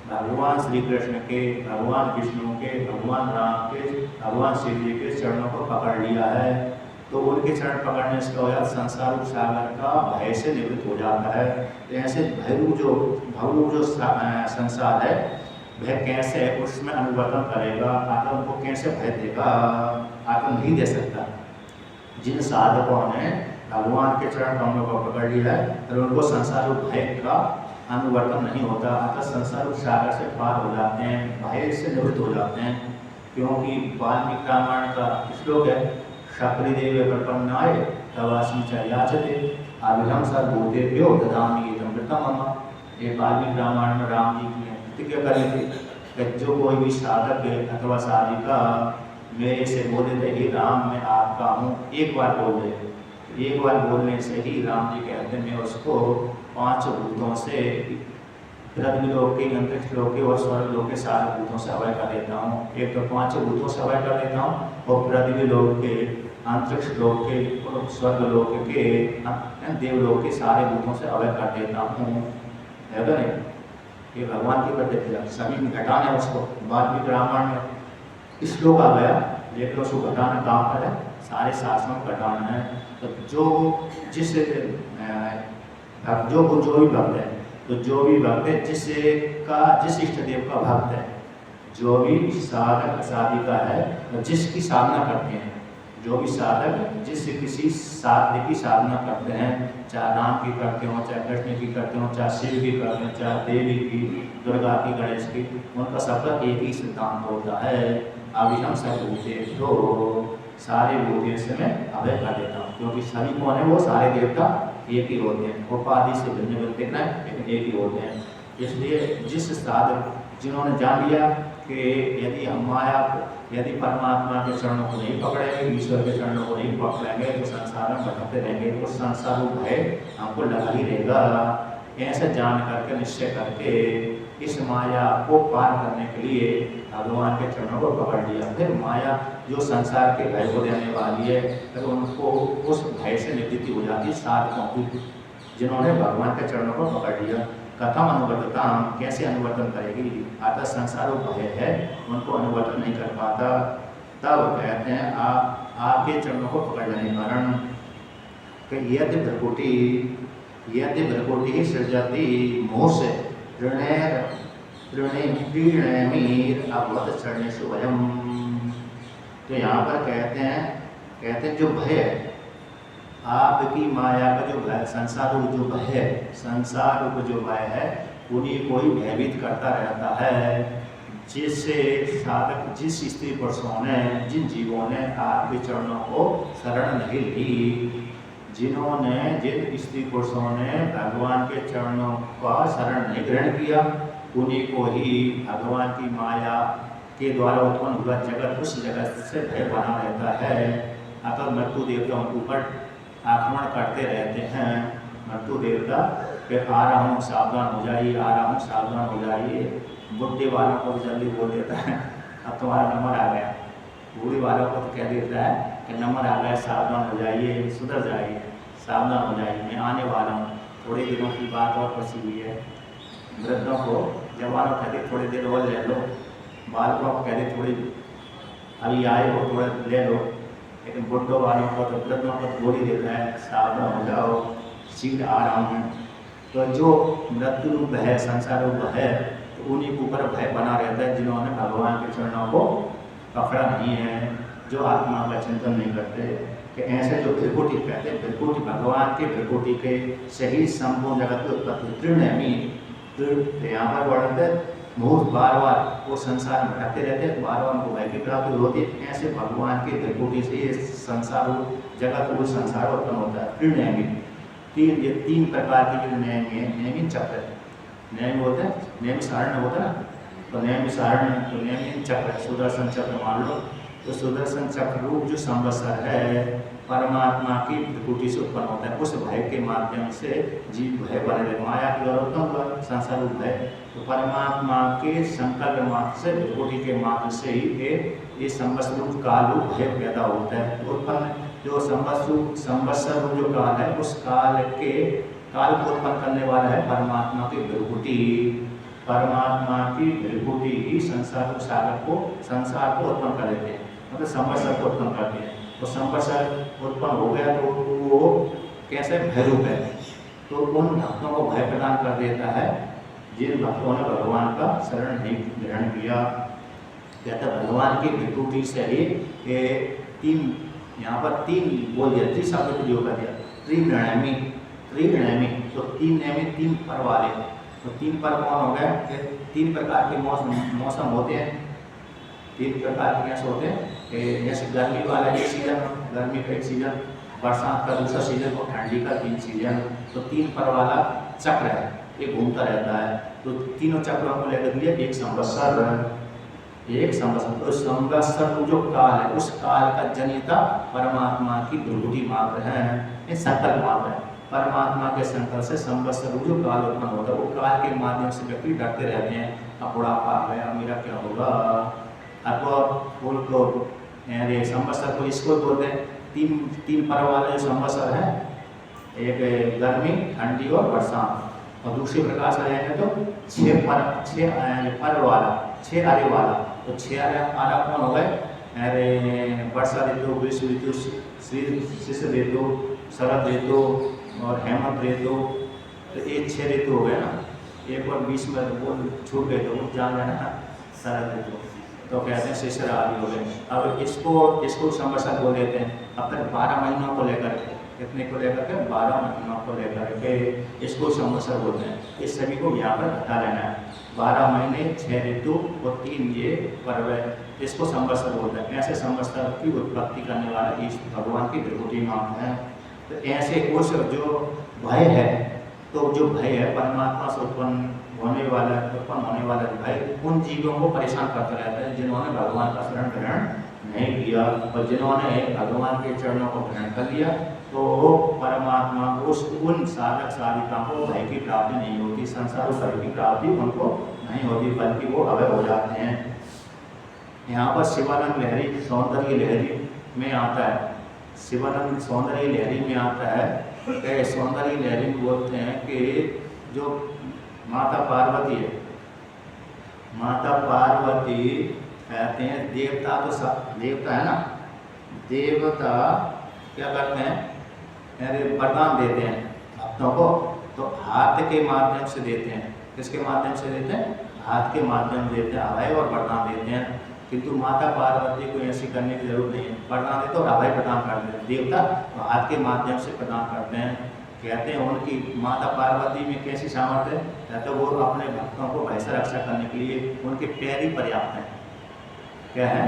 भगवान श्री कृष्ण के, भगवान विष्णु के, भगवान राम के, भगवान शिव जी के चरणों को पकड़ लिया है, तो उनके चरण पकड़ने से क्या संसार सागर का भय से निवृत्त हो जाता है। तो ऐसे भयरूप जो संसार है वह कैसे उसमें अनुवर्तन करेगा, आत्मा को कैसे भय देगा, आत्मा नहीं दे सकता। जिन साधकों ने भगवान के चरण कमलों को पकड़ लिया है और उनको संसार भय का अनुवर्तन नहीं होता, अतः संसार सागर से पार हो जाते हैं, भय से निवृत्त हो जाते हैं। क्योंकि वाल्मीकि रामायण का श्लोक है, शक्रिदेव प्रपन्नाय तवास्मि च याचते अभिलम सर्वभूतेभ्यो ददामि अमृतम मम। ये वाल्मीकि रामायण में राम जी की प्रतिज्ञा करी थी कि जो कोई भी साधक अथवा साधिका मेरे से बोले थे हे राम मैं आपका हूँ, एक बार बोल दे, एक बार बोलने से ही राम जी कहते हैं मैं उसको 5 भूतों से, पृथ्वी लोक के, अंतरिक्ष लोक के और स्वर्ग लोक के सारे भूतों से अभय कर देता हूँ। एक तो 5 भूतों से अभय कर देता हूँ और पृथ्वी लोक के, अंतरिक्ष लोक के और स्वर्ग लोक के, देवलोक के सारे भूतों से अभय कर देता हूँ। है तो नहीं, ये भगवान की प्रतिज्ञा, सभी में घटाना है उसको। वाल्मीकि रामायण में श्लोक आ गया, लेकिन उसको घटाना काम पर है, सारे शास्त्रों को घटाना है। तो जो जिस जो भी भक्त है, तो जो भी भक्त है जिस इष्ट देव का भक्त है, जो भी साधक साधिका है, जिसकी साधना करते हैं, जो भी साधक जिस किसी साध्य की साधना करते हैं, चाहे राम की करते हो, चाहे कृष्ण की करते हो, चाहे शिव की करते हो, चाहे देवी की, दुर्गा की, गणेश की, उनका सबका एक ही सिद्धांत होता है, अभिलम सर्वभूतेभ्यो, सारे भूतों से मैं अभय कर देता हूँ। क्योंकि सभी कौन है, वो सारे देवता एक ही होते हैं, उपाधि से भिन्न भिन्न दिखना है लेकिन एक ही होते हैं। इसलिए जिस साधक जिन्होंने जान लिया कि यदि हम माया को, यदि परमात्मा के चरणों को नहीं पकड़ेंगे, ईश्वर के चरणों को नहीं पकड़ेंगे, तो संसार में भटकते रहेंगे, तो संसार भय हमको लगा ही रहेगा। ऐसे जान करके, निश्चय करके इस माया को पार करने के लिए भगवान के चरणों को पकड़ लिया। फिर माया जो संसार के भय को देने वाली है, फिर उनको उस भय से निवृत्ति हो जाती है साधकों की, जिन्होंने भगवान के चरणों को पकड़ लिया। कथम अनुवर्तता, कैसे अनुवर्तन करेगी, अतः संसार भय है, उनको अनुवर्तन नहीं कर पाता। तब कहते हैं आपके चरणों को पकड़ लेने के कारण कि यदि भ्रकुटी सृजति मोह से अवध शरणेषु वयम्। तो यहाँ पर कहते हैं जो भय है, आपकी माया का जो भय, संसार रूप जो भय है, संसार रूप जो भय है, उन्हीं को ही भयभीत करता रहता है। जिससे साधक, जिस स्त्री पुरुषों ने, जिन जीवों ने आपके चरणों को शरण नहीं ली, जिन स्त्री पुरुषों ने भगवान के चरणों का शरण नहीं ग्रहण किया, उन्हीं को ही भगवान की माया के द्वारा उत्पन्न हुआ जगत, उस जगत से भय बना रहता है। अतः मृत्यु देवता उनके ऊपर आक्रमण करते रहते हैं। मृत्यु देवता फिर आ रहा हूँ सावधान हो जाइए, आ रहा हूँ सावधान हो जाइए। बुढ़े वालों को भी जल्दी बोल देता है अब तुम्हारा नंबर आ गया, बूढ़े वालों को तो कह देता है कि नंबर आ गया, सावधान हो जाइए, सुधर जाइए, सावधान हो जाइए, मैं आने वाला हूँ। थोड़े दिनों की बात और फंसी हुई है। वृद्धों को, जवानों कहते थोड़ी देर और ले लो, बालकों को कहते थोड़ी अभी आए हो थोड़ा ले लो, लेकिन बुढ़ों वालों को तो, वृद्धों को बोल ही देता है सावधान हो जाओ, शीघ्र आ रहा हूँ। तो जो मृत्यु रूप है, संसार रूप है, तो उन्हीं के ऊपर भय बना रहता है, जिन्होंने भगवान के चरणों को पकड़ा नहीं है, जो आत्मा का चिंतन नहीं करते। कि ऐसे जो भ्रिकुटी कहते हैं, भ्रिकुटी भगवान के भ्रिकुटी के सही संपूर्ण जगत की उत्पत्ति, तृणमी, यहाँ पर वर्णित है मुहूर्त, बार बार वो संसार में भटकते रहते हैं, बार बार उनको भय की प्राप्ति होती है। ऐसे भगवान के भ्रिकुटी से ये संसार जगत वो संसार उत्पन्न होता है। तृणमी, ये 3 प्रकार की जो नेमी है, नेमी चक्र, नेमी होते हैं, नेमी सारण होता है ना, तो नेमी सारण, तो नेमी चक्र, सुदर्शन चक्र मान लो, तो सुदर्शन चक्र रूप जो संवत्सर है परमात्मा की विभूति से उत्पन्न होता है। उस भय के माध्यम से जीव भय बने रहे, माया की द्वारा उत्पन्न हुआ संसार रूप भय। तो परमात्मा के संकल्प मात्र से, विभूति के मात्र से ही ये संवत्सर रूप काल रूप भय पैदा होता है। तो उत्पन्न जो संवत्सर रूप जो काल है, उस काल को उत्पन्न करने वाला है परमात्मा की विभूति। परमात्मा की विभूति ही संसार को उत्पन्न कर देते हैं, मतलब संवत्सर को उत्पन्न करते हैं। तो संवत्सर उत्पन्न हो गया तो वो कैसे भय रूप है, तो उन भक्तों को भय प्रदान कर देता है जिन भक्तों ने भगवान का शरण नहीं ग्रहण किया। कहता भगवान की विभूति से ही तीन, यहाँ पर तीन बोल दिया, तीन शब्द प्रयोग कर दिया, त्रिनयमी। तो तीन नयमी, तीन पर वाले। तो तीन पर कौन हो गए? तीन प्रकार के मौसम होते हैं, तीन प्रकार के कैसे होते हैं, जैसे गर्मी वाला एक सीजन, गर्मी का एक सीजन, बरसात का दूसरा सीजन और ठंडी का तीन सीजन। तो तीन पर वाला चक्र है, ये घूमता रहता है। तो तीनों चक्रों को लेकर दिया एक संवत्सर। तो संवत्सर जो काल है, उस काल का जनिता परमात्मा की विभूति मात्र है, ये संकल्प मात्र है। परमात्मा के संकल्प से संवत्सर जो काल उत्पन्न होता है, वो काल के माध्यम से व्यक्ति डरते रहते हैं, अब बुढ़ापा आ गया, मेरा क्या होगा। अरे संवत्सर को इसको बोलते हैं, तीन पर्व वाले जो संवत्सर है, एक गर्मी, ठंडी और बरसात। और दूसरी प्रकार से रहेंगे तो छह पर्व वाला, छह आर्य वाला। तो छह आर्य कौन हो गए? अरे वर्षा ऋतु, ग्रीष्म ऋतु, शिशिर ऋतु, शरद ऋतु और हेमंत ऋतु। तो ये छह ऋतु हो गए ना, एक और बीच में वो छूट गए, तो वो जान लेना शरद ऋतु, तो कहते हैं शिशिर आदि हो गए। अब इसको संवत्सर बोल देते हैं। अब तक 12 महीनों को लेकर के, कितने को लेकर के? 12 महीनों को लेकर के इसको संवत्सर बोलते हैं। इस सभी को यहाँ पर बता लेना है, 12 महीने, 6 ऋतु और 3 ये पर्व है, इसको संवत्सर बोलते हैं। ऐसे संवत्सर की उत्पत्ति करने वाला इस भगवान की विभूति नाम है। तो ऐसे कुछ जो भय है, तो जो भय है परमात्मा से उत्पन्न होने वाला भय उन जीवों को परेशान करता रहता है जिन्होंने भगवान का शरण ग्रहण नहीं किया। और जिन्होंने भगवान के चरणों को ग्रहण कर लिया, तो परमात्मा उन साधक साधिका को भय की प्राप्ति नहीं होती, संसार भय की प्राप्ति उनको नहीं होती, बल्कि वो अभय हो जाते हैं। यहाँ पर शिवानंद लहरी सौंदर्य लहरी में आता है, शिवानंद सौंदर्य लहरी में आता है, सौंदर्य लहरी में बोलते हैं कि जो माता पार्वती है, माता पार्वती कहते हैं देवता, तो सब देवता है ना, देवता क्या करते हैं? अरे वरदान देते हैं भक्तों को, तो हाथ के माध्यम से देते हैं। किसके माध्यम से देते हैं? हाथ के माध्यम देते हैं, अभय और वरदान देते हैं। किंतु माता पार्वती को ऐसी करने की जरूरत नहीं है, वरदान देते और अभय प्रदान करते हैं। देवता तो हाथ के माध्यम से प्रदान करते हैं। कहते हैं उनकी माता पार्वती में कैसी सामर्थ्य है? कहते वो अपने भक्तों को भय से रक्षा करने के लिए उनके पैर ही पर्याप्त हैं। क्या है?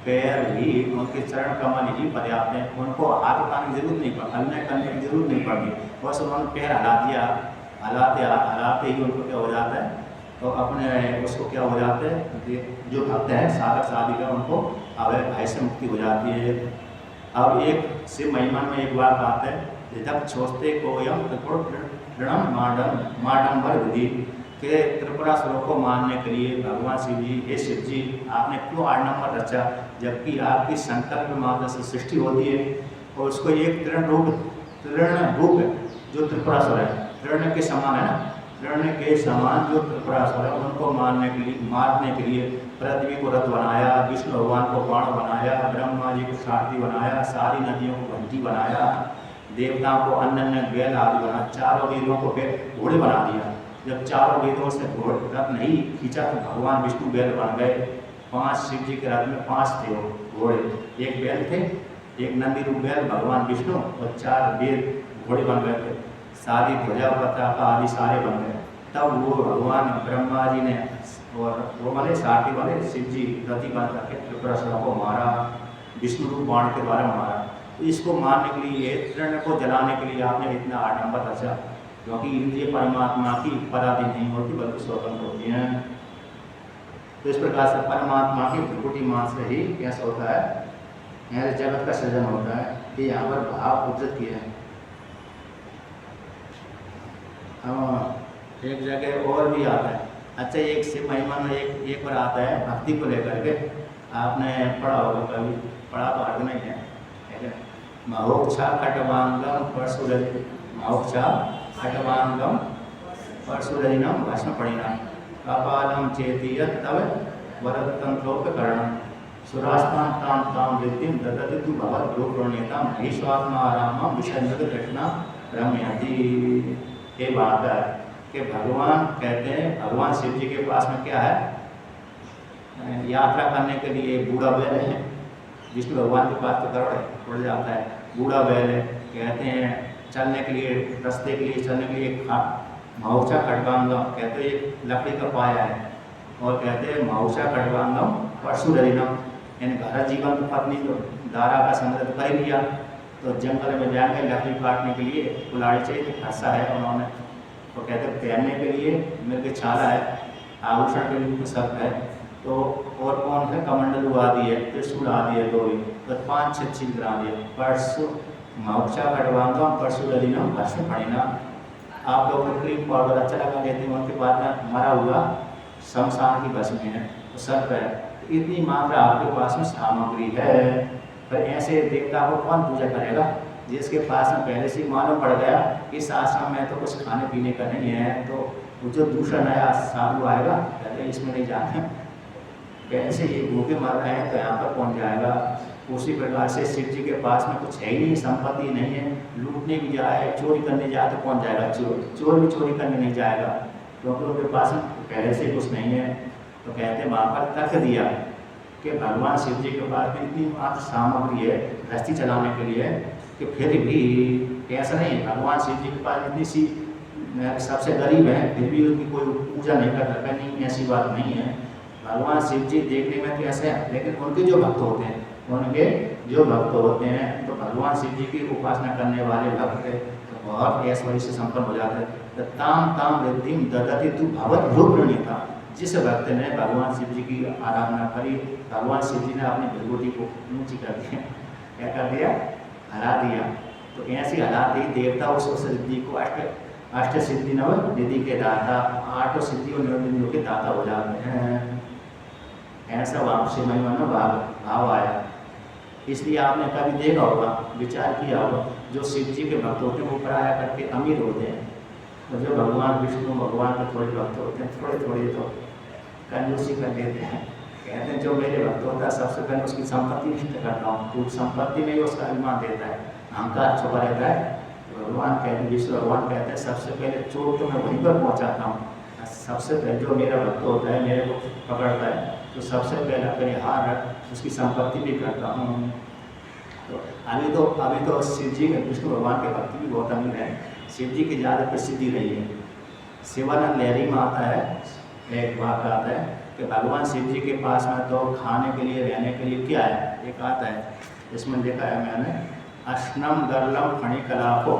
पैर ही, उनके चरण कमल ही पर्याप्त हैं। उनको हाथ उठाने की जरूरत नहीं पड़ती, अन्य करने की जरूरत नहीं पड़ती, बस उन्होंने पैर हिला दिया, हलाते ही उनको क्या हो जाता है? तो अपने उसको क्या हो जाते हैं, जो भक्त हैं साधक साधिका, उनको अभय भय से मुक्ति हो जाती है। अब एक शिव महिमा में एक बात आते हैं, जब छोड़ते को यम माडम्बर विधि के त्रिपुरासुरों को मारने के लिए भगवान शिव जी, हे शिव जी आपने क्यों आडम्बर रचा, जबकि आपकी संकल्प मात्र से सृष्टि होती है। और उसको एक तृण रूप है जो त्रिपुरासुर है, तृण के समान है ना, तृण के समान जो त्रिपुरासुर है, उनको मारने के लिए पृथ्वी को रथ बनाया, विष्णु भगवान को बाण बनाया, ब्रह्मा जी को सारथी बनाया, सारी नदियों को घंटी बनाया, देवताओं को अन्य बैल आदि बना, चारों वेदों को घोड़े बना दिया। जब चारों वेदों से रथ नहीं खींचा तो भगवान विष्णु बैल बन गए। 5 शिव जी के रथ में 5 थे घोड़े, एक बैल थे, एक नंदी रूप बैल भगवान विष्णु, और 4 बैल घोड़े बन गए थे। सारी ध्वजा पताका आदि सारे बन गए। तब वो भगवान ब्रह्मा जी ने और वो वाले सारथी वाले शिव जी रथी बन करके त्रिपुरासुरों को मारा, विष्णु रूप बाण के द्वारा मारा। तो इसको मारने के लिए, तृण को जलाने के लिए आपने इतना आडंबर रचा, क्योंकि इंद्रिय परमात्मा की पराधीन नहीं होती बल्कि स्वतंत्र होती हैं। तो इस प्रकार से परमात्मा की भ्रुकुटी मात्र से ही कैसे होता है, यहाँ जगत का सृजन होता है। ये यहाँ पर भाव उद्धृत किए हैं। एक जगह और भी आता है। अच्छा, एक से महिमा में एक बार आता है भक्ति को लेकर के, आपने पढ़ा होगा, कभी पढ़ा तो अर्थ नहीं है। महोक्षा खटवांगम परशुरलिनम भस्म परिणाम कपालम चेतीयत तव वरतंत्रोपकरणम सुरास्तां तां तां वृत्तिं ददति तु भवत् रूपणीयतां ईश्वात्मारामं विषयगत घटना रम्यति। ये बात है कि भगवान कहते हैं, भगवान शिव जी के पास में क्या है, यात्रा करने के लिए बूढ़ा बैल है। विष्णु भगवान के पास तो गरुड़ उड़ जाता है, बूढ़ा बैल है। कहते हैं चलने के लिए, रास्ते के लिए चलने के लिए महोक्षा खड्गांगम, कहते हैं एक लकड़ी का पाया है। और कहते हैं महोक्षा खड्गांगम परशुरलिनम, यानी घर जीवन पत्नी तो दारा का संग्रह कर लिया, तो जंगल में जाएंगे लकड़ी काटने के लिए कुल्हाड़ी चाहिए, फरसा है उन्होंने। तो कहते हैं पहनने के लिए मिर्ग छाला है, आभूषण के लिए सब है। तो और कौन है, कमंडलू आदि है, त्रिशूल आदि है, 2 तो 5-6 चीज गिरा दिए। परशु महोक्षा खड्गांगम परशुरलिनम भस्म परिणाम। आप लोग क्रीम पाउडर अच्छा लगा लेते हैं, उनके बाद में मरा हुआ शमशान की भस्म है, तो सर्प है। इतनी मात्रा आपके पास में सामग्री है, पर ऐसे देवता को कौन पूजा करेगा जिसके पास में पहले से मालूम पड़ गया इस आश्रम में तो कुछ खाने पीने का नहीं है, तो जो दूसरा नया साधु आएगा पहले इसमें नहीं जाते, कैसे ये भूखे मर रहे हैं तो यहाँ पर कौन जाएगा। उसी प्रकार से शिव जी के पास में कुछ है ही नहीं, संपत्ति नहीं है, लूटने भी जाए, चोरी करने जाए तो कौन जाएगा, चोर भी चोरी करने नहीं जाएगा, क्योंकि उनके पास पहले से कुछ नहीं है। तो कहते हैं वहाँ पर तर्क दिया कि भगवान शिव जी के पास में इतनी मात्र सामग्री है गृहस्थी चलाने के लिए, कि फिर भी ऐसा नहीं है भगवान शिव जी के पास इतनी सी सबसे गरीब है फिर भी उनकी कोई पूजा नहीं कर सकता, नहीं ऐसी बात नहीं है। भगवान शिव जी देखने में तो ऐसे हैं, लेकिन उनके जो भक्त होते हैं, तो भगवान शिव जी की उपासना करने वाले भक्त तो बहुत ऐश्वर्य से संपन्न हो जाते हैं। तो ताम ताम वृद्धि ददति तु भवत रूपणीयता। जिस भक्त ने भगवान शिव जी की आराधना करी, भगवान शिव जी ने अपनी विभूति को ऊंची कर दिया, क्या कर दिया, हरा दिया। तो ऐसी हरा दी देवता उस सिद्धि को अष्ट सिद्धि नव निधि के दाता, 8 सिद्धियों निधियों के दाता हो जाते हैं। ऐसा वहाँ से महिमा में भाव आया। इसलिए आपने कभी देखा होगा, विचार किया होगा, जो शिव जी के भक्त होते हैं वो पराया करके अमीर होते हैं, तो जो भगवान विष्णु भगवान के थोड़े भक्त होते हैं थोड़े थोड़े तो कंजूसी कर देते हैं। कहते हैं जो मेरे भक्त होता है सबसे पहले उसकी संपत्ति नष्ट करता हूँ, तो संपत्ति में ही उसका अभिमान देता है, अहंकार छुपा रहता है। तो भगवान कहते हैं, विष्णु भगवान कहते हैं सबसे पहले चोट तो मैं वहीं पर पहुँचाता हूँ। सबसे पहले जो मेरा भक्त होता है मेरे को पकड़ता है तो सबसे पहले अपने हार उसकी संपत्ति भी करता हूँ। तो अभी तो शिव जी विष्णु भगवान के भक्ति भी बहुत अमीर है, शिव जी की ज़्यादा प्रसिद्धि रही है। शिवानंद लहरी में आता है, एक वाक्य आता है कि भगवान शिव जी के पास में तो खाने के लिए रहने के लिए क्या है, एक आता है इसमें देखा है मैंने, अश्नम गर्लम फणिकलापो,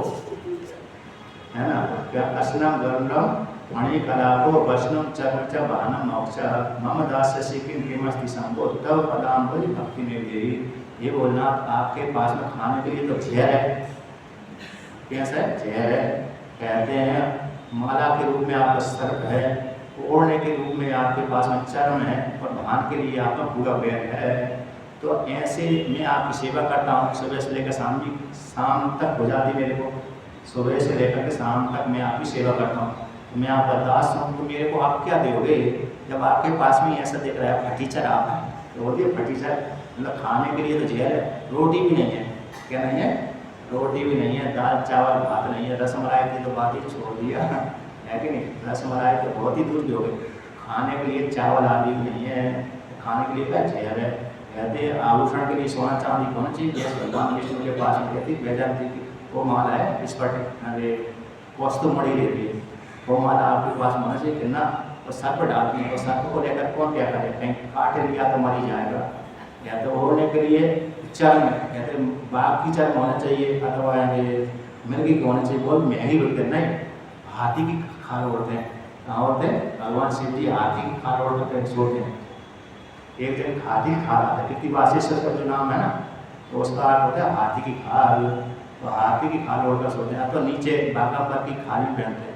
है ना, क्या अश्नम गर्लम फणिकलापो वष्णम चर्च वाहनम मोक्ष मम दास्य सिकिम किमस्ति संभो तव पदाम्बुज भक्ति में भी। ये बोलना आपके पास में खाने के लिए तो जहर है, कैसा है, जहर है। कहते हैं माला के रूप में आपका सर्प है, ओढ़ने के रूप में आपके पास में चर्म है, और धान के लिए आपका पूरा बैग है। तो ऐसे मैं आपकी सेवा करता हूँ, सुबह से लेकर शाम तक हो जाती मेरे को, सुबह से लेकर के शाम तक मैं आपकी सेवा करता हूँ। तो मैं आपका दास हूँ, तो मेरे को आप क्या दोगे जब आपके पास में ऐसा दिख रहा है, फटीचर आप हैं। तो बोलिए फटीचर मतलब खाने के लिए तो जहर है, रोटी भी नहीं है, क्या नहीं है, रोटी भी नहीं है, दाल चावल भात नहीं है, रसमलाई की तो बात ही छोड़ दिया है कि नहीं, रसमलाई तो बहुत ही दूर हो गई, खाने के लिए चावल आदि भी नहीं है, खाने के लिए क्या जहर है। कहते हैं आभूषण के लिए सोना चांदी होना चाहिए, जैसे भगवान विष्णु के पास में कहती वैजयंती की वो माला है, इस पर अरे वस्तु मड़ी रहती है, वो माला आपके पास होना चाहिए कि ना, तो सर पर डालती है, तो सर को लेकर कौन क्या करे, कहीं काट लिया तो मर ही जाएगा। या तो ओढ़ने के लिए चर्म, कहते बाघ की चर्म होना चाहिए अथवा मिर्गी की होना चाहिए, बहुत महंगी बोलते हैं, नहीं हाथी की खाल ओढ़ते हैं, कहाँ होते हैं, भगवान शिव जी हाथी की खाल ओढ़ कर सोते हैं, एक दिन हाथी खा रहा था, कृत्तिवासेश्वर का जो नाम है ना, तो उसका अर्थ होता है हाथी की खाल। तो हाथी की खाल ओढ़कर सोते हैं, तो नीचे बाघा पर की खाल भी पहनते हैं।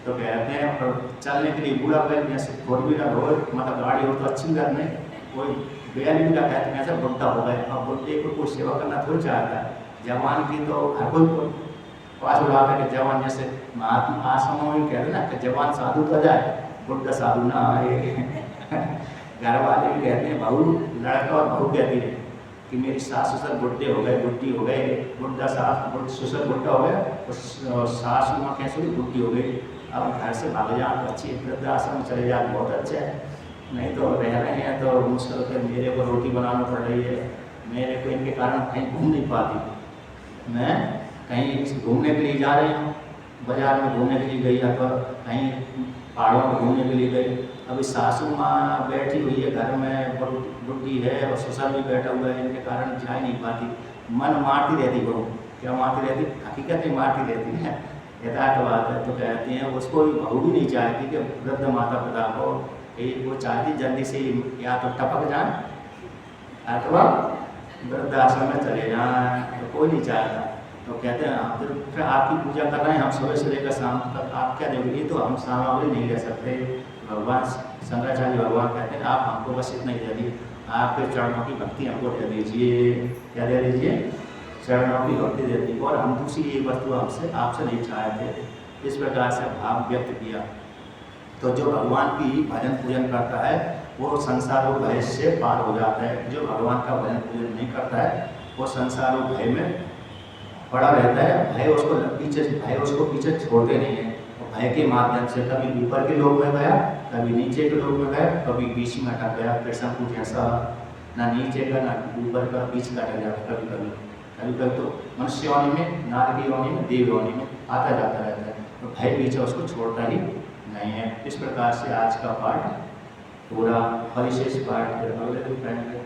तो कहते हैं और चलने के लिए बूढ़ा बैल, जैसे फोर व्हीलर हो मतलब गाड़ी हो तो अच्छी बात नहीं, कोई बैल भी का कहते हैं ऐसा बुढ़ा हो गए। अब बुढ़े को कोई सेवा करना थोड़ी चाहता है, जवान की तो हर कोई पास उड़ा है कि जवान, जैसे महात्मा आश्रमों में कहते ना कि जवान साधु तो जाए, बुढ़ा साधु ना आए। घर वाले भी कहते हैं, बहू लड़का और बहू कहती है कि मेरी सास ससुर बुढ़े हो गए, बुढ़ी हो गए, बुढ़ा सास ससुर बुढ़ा हो गया और सास माँ कैसे भी बुढ़ी हो गई, अब घर से भाग जाए तो अच्छी वृद्धाश्रम चले जाए बहुत अच्छा है, नहीं तो रह रहे हैं तो मुश्किल से मेरे को रोटी बनाना पड़ रही है, मेरे को इनके कारण कहीं घूम नहीं पाती। मैं कहीं घूमने के लिए जा रही हूँ, बाजार में घूमने के लिए गई अथवा कहीं पहाड़ों में घूमने के लिए गई, अभी सासू माँ बैठी हुई है घर में, बुढ़ी है और ससुर भी बैठा हुआ है, इनके कारण जा ही नहीं पाती, मन मारती रहती बहू। क्या मारती रहती? हकीकत में मारती रहती है, यथार्थ बात है। तो कहती हैं उसको बहू भी नहीं चाहती कि वृद्ध माता पिता को, वो चाहती जल्दी से या तो टपक जाए अथवा वृद्धाश्रम में चले जाएं, तो कोई नहीं चाहता। तो कहते हैं आप फिर आपकी पूजा कर रहे हैं, हम सुबह से लेकर शाम तक आप क्या देंगे, तो हम सामग्री नहीं ले सकते। भगवान शंकराचार्य भगवान कहते हैं आप हमको बस इतना ही दे दीजिए, आपके चरणों की भक्ति हमको दे दीजिए। क्या दे दीजिए? चरणों की भक्ति दे दीजिए, और हम दूसरी एक वस्तु आपसे नहीं चाहते। इस प्रकार से भाव व्यक्त किया। तो जो भगवान की भजन पूजन करता है वो संसार और भय से पार हो जाता है, जो भगवान का भजन पूजन नहीं करता है वो संसार और भय में पड़ा रहता है। भय उसको पीछे छोड़ते नहीं है। तो भय के माध्यम से कभी ऊपर के लोक में गया, कभी नीचे के लोक में गया, कभी बीच में अटक गया। कृष्ण कुछ ऐसा ना नीचे का ना ऊपर का, बीच का अटक जाता कभी कभी तो मनुष्य योनि में, नार की योनि में, देव योनि में आता जाता रहता है। तो भय पीछे उसको छोड़ता ही नहीं है। इस प्रकार से आज का पाठ पूरा, परिशेष पाठ अगले दिन पढ़ेंगे।